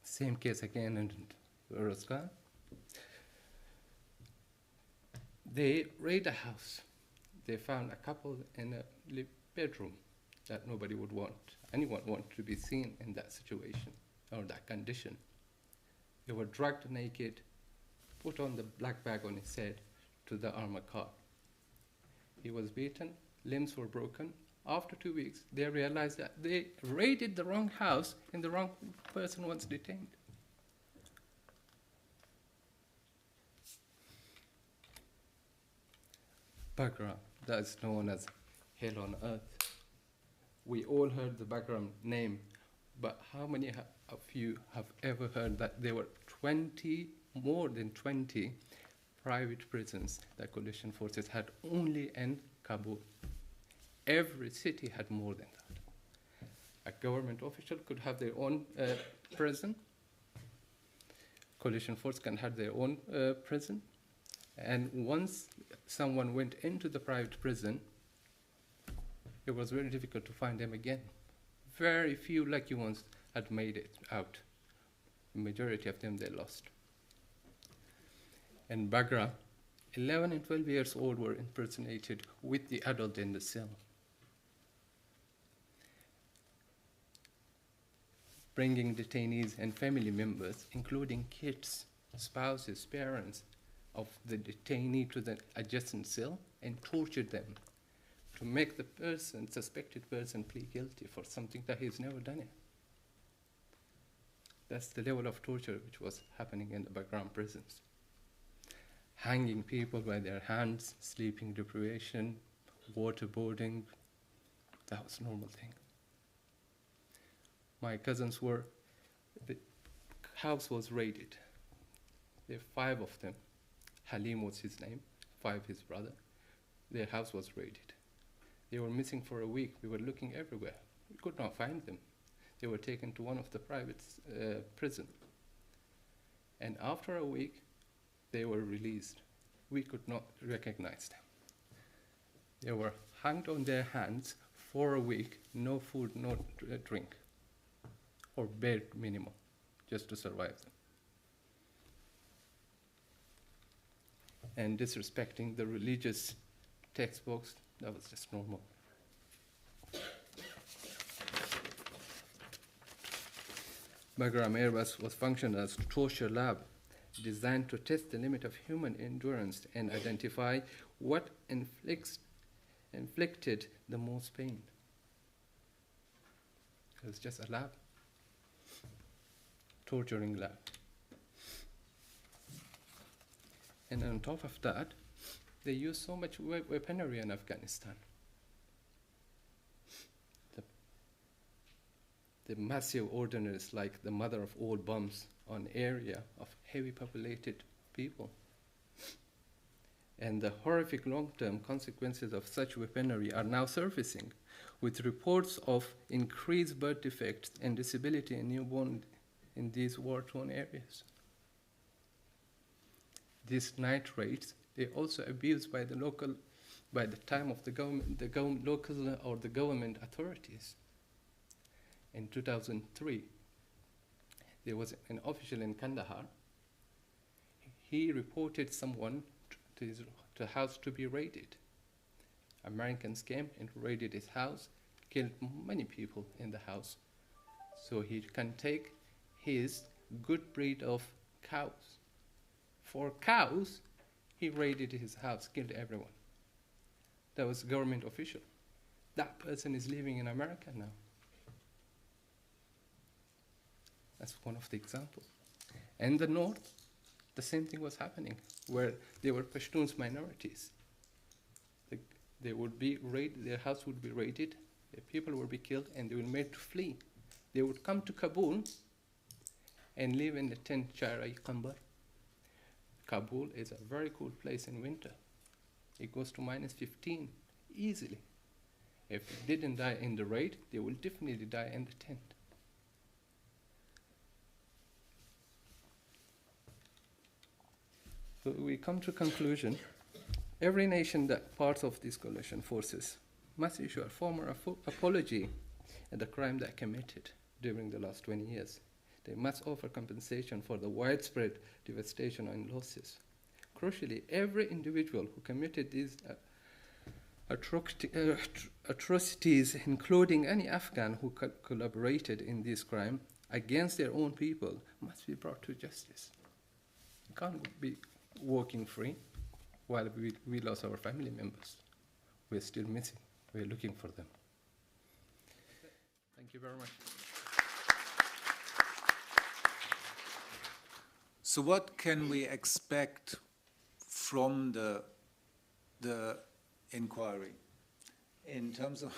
Same case again in Roscoe. They raid a house. They found a couple in a bedroom that nobody would want, anyone want to be seen in that situation or that condition. They were dragged naked, put on the black bag on his head to the armored car. He was beaten, limbs were broken. After 2 weeks, they realized that they raided the wrong house and the wrong person was detained. Background, that is known as hell on earth. We all heard the background name, but how many of you have ever heard that there were more than 20 private prisons that coalition forces had only in Kabul? Every city had more than that. A government official could have their own prison. Coalition force can have their own prison. And once someone went into the private prison, it was very difficult to find them again. Very few lucky ones had made it out. The majority of them they lost. In Bagra, 11 and 12 years old were impersonated with the adult in the cell. Bringing detainees and family members, including kids, spouses, parents of the detainee to the adjacent cell and tortured them to make the suspected person plead guilty for something that he's never done it. That's the level of torture which was happening in the background prisons. Hanging people by their hands, sleeping deprivation, waterboarding, that was a normal thing. My cousins the house was raided. There were 5 of them. Halim was his name, 5 his brother. Their house was raided. They were missing for a week. We were looking everywhere. We could not find them. They were taken to one of the private prisons. And after a week, they were released. We could not recognize them. They were hanged on their hands for a week, no food, no drink, or bare minimum, just to survive them. And disrespecting the religious textbooks, that was just normal. Bagram Airbus was functioned as a torture lab designed to test the limit of human endurance and identify what inflicted the most pain. It was just a lab, torturing lab. And on top of that, they use so much weaponry in Afghanistan. The massive ordnance, like the mother of all bombs, on area of heavy populated people. And the horrific long-term consequences of such weaponry are now surfacing, with reports of increased birth defects and disability in newborn in these war-torn areas. These night raids, they're also abused by the time of the local or the government authorities. In 2003, there was an official in Kandahar. He reported someone to the house to be raided. Americans came and raided his house, killed many people in the house. So he can take his good breed of cows, for cows, he raided his house, killed everyone. That was a government official. That person is living in America now. That's one of the examples. In the north, the same thing was happening, where there were Pashtuns minorities. They would be raided, their house would be raided, the people would be killed, and they were made to flee. They would come to Kabul and live in the tent Chairai Kambar. Kabul is a very cool place in winter. It goes to -15 easily. If they didn't die in the raid, they will definitely die in the tent. So we come to conclusion. Every nation that part of these coalition forces must issue a formal apology at the crime that committed during the last 20 years. They must offer compensation for the widespread devastation and losses. Crucially, every individual who committed these atrocities, including any Afghan who collaborated in this crime against their own people, must be brought to justice. You can't be walking free while we lost our family members. We're still missing. We're looking for them. Thank you very much. So what can we expect from the inquiry? In terms of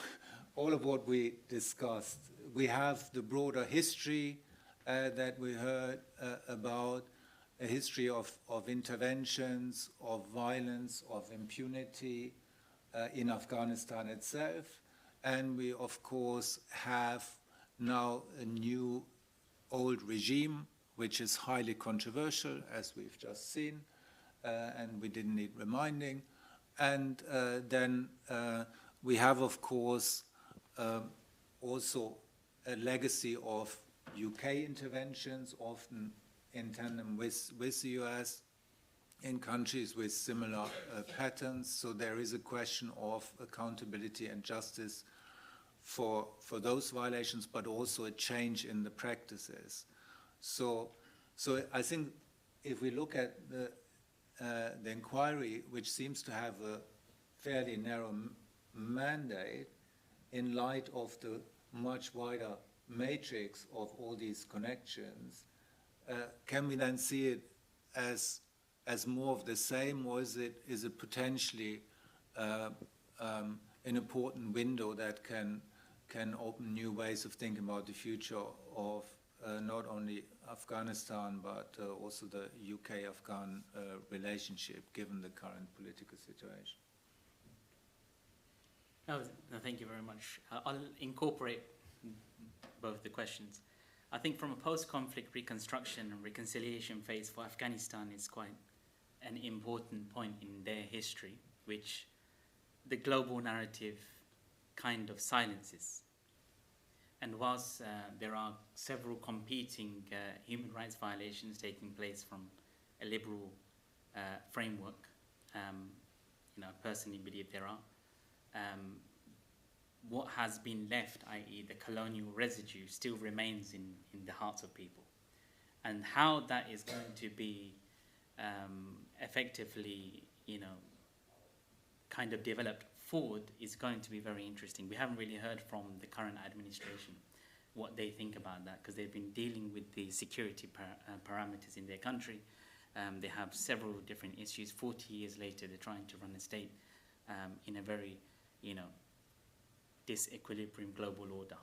all of what we discussed, we have the broader history that we heard about, a history of interventions, of violence, of impunity in Afghanistan itself. And we, of course, have now a new old regime, which is highly controversial, as we've just seen, and we didn't need reminding. And then we have, of course, also a legacy of UK interventions, often in tandem with the US, in countries with similar patterns. So there is a question of accountability and justice for those violations, but also a change in the practices. So I think if we look at the inquiry, which seems to have a fairly narrow mandate in light of the much wider matrix of all these connections, can we then see it as more of the same, or is it potentially an important window that can open new ways of thinking about the future of not only Afghanistan but also the UK-Afghan relationship, given the current political situation? No, thank you very much. I'll incorporate both the questions. I think from a post-conflict reconstruction and reconciliation phase for Afghanistan is quite an important point in their history, which the global narrative kind of silences. And whilst there are several competing human rights violations taking place from a liberal framework, I personally believe there are, what has been left, i.e. the colonial residue, still remains in the hearts of people. And how that is going to be effectively, kind of developed forward is going to be very interesting. We haven't really heard from the current administration what they think about that, because they've been dealing with the security parameters in their country. They have several different issues. 40 years later, they're trying to run a state in a very, disequilibrium global order.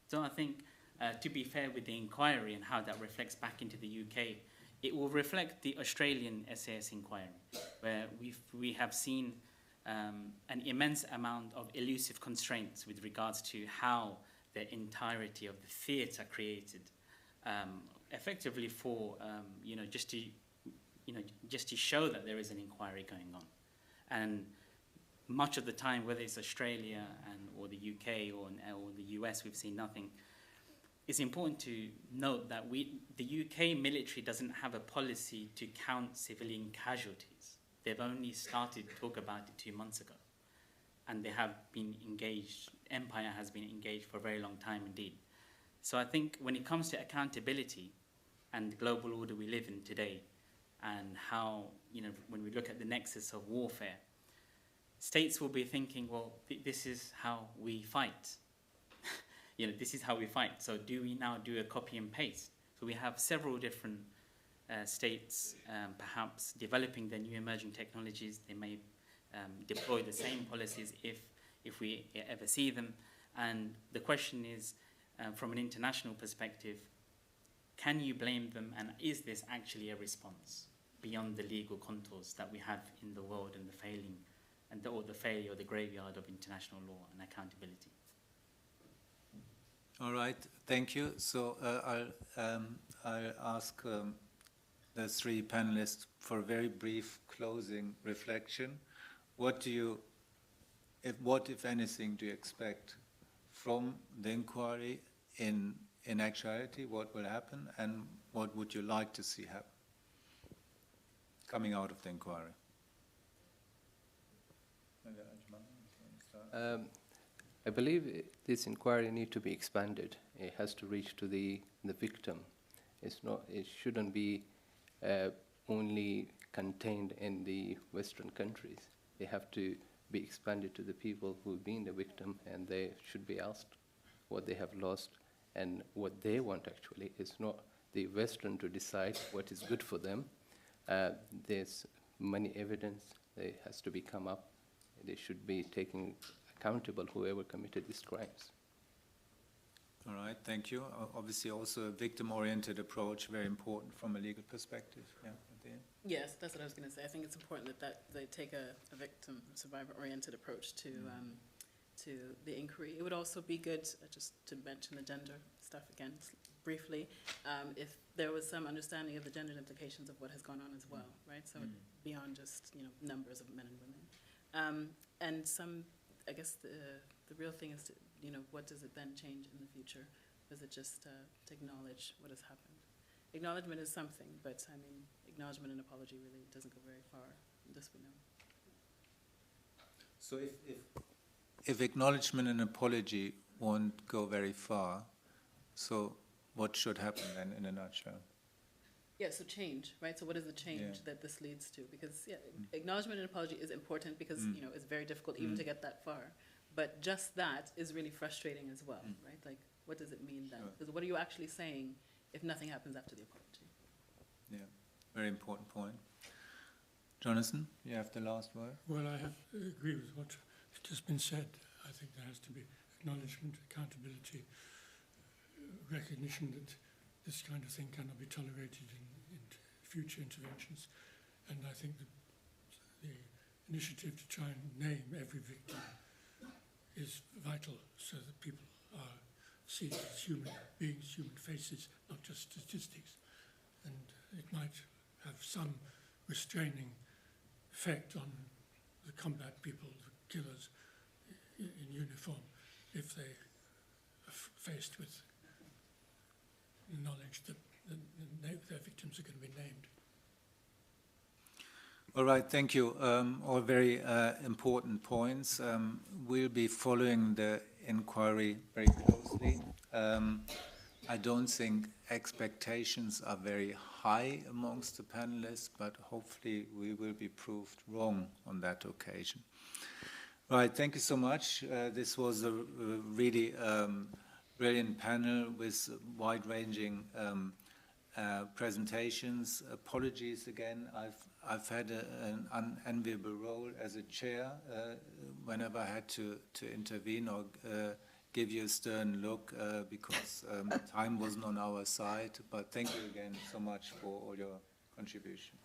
So I think, to be fair with the inquiry and how that reflects back into the UK, it will reflect the Australian SAS inquiry, where we have seen an immense amount of elusive constraints with regards to how the entirety of the theatre created, effectively for just to show that there is an inquiry going on. And much of the time, whether it's Australia or the UK or the US, we've seen nothing. It's important to note that the UK military doesn't have a policy to count civilian casualties. They've only started to talk about it 2 months ago. And they have been engaged, Empire has been engaged for a very long time indeed. So I think when it comes to accountability and the global order we live in today, and how, when we look at the nexus of warfare, states will be thinking, well, this is how we fight. This is how we fight. So do we now do a copy and paste? So we have several different states perhaps developing their new emerging technologies. They may deploy the same policies if we ever see them. And the question is, from an international perspective, can you blame them, and is this actually a response beyond the legal contours that we have in the world and the failing, or the failure or the graveyard of international law and accountability? All right, thank you. So I'll ask the three panelists for a very brief closing reflection. What, if anything, do you expect from the inquiry in actuality? What will happen, and what would you like to see happen coming out of the inquiry? I believe this inquiry needs to be expanded. It has to reach to the victim. It shouldn't be only contained in the Western countries. They have to be expanded to the people who've been the victim, and they should be asked what they have lost and what they want. Actually, it's not the Western to decide what is good for them. There's many evidence that has to be come up. They should be taken accountable, whoever committed these crimes. All right, thank you. Obviously also a victim-oriented approach, very important from a legal perspective. Yeah, at the end. Yes, that's what I was going to say. I think it's important that they take a victim, survivor-oriented approach to the inquiry. It would also be good, just to mention the gender stuff again briefly, if there was some understanding of the gender implications of what has gone on as well, right? So beyond just numbers of men and women, and some. I guess the real thing is, what does it then change in the future? Is it just to acknowledge what has happened? Acknowledgement is something, but I mean, acknowledgement and apology really doesn't go very far. This we know. So if acknowledgement and apology won't go very far, so what should happen then in a nutshell? Yeah, so change, right? So what is the change that this leads to? Because acknowledgement and apology is important because it's very difficult even to get that far. But just that is really frustrating as well, right? Like, what does it mean then? Because what are you actually saying if nothing happens after the apology? Yeah, very important point. Jonathan, you have the last word. Well, I agree with what has just been said. I think there has to be acknowledgement, accountability, recognition that this kind of thing cannot be tolerated in future interventions. And I think the initiative to try and name every victim is vital so that people are seen as human beings, human faces, not just statistics. And it might have some restraining effect on the combat people, the killers in uniform, if they are faced with the knowledge that their victims are going to be named. All right, thank you. All very important points. We'll be following the inquiry very closely. I don't think expectations are very high amongst the panelists, but hopefully we will be proved wrong on that occasion. Right, thank you so much. This was a really brilliant panel with wide-ranging presentations. Apologies again. I've had an unenviable role as a chair whenever I had to intervene or give you a stern look because time wasn't on our side. But thank you again so much for all your contributions.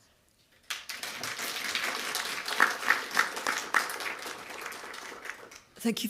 Thank you.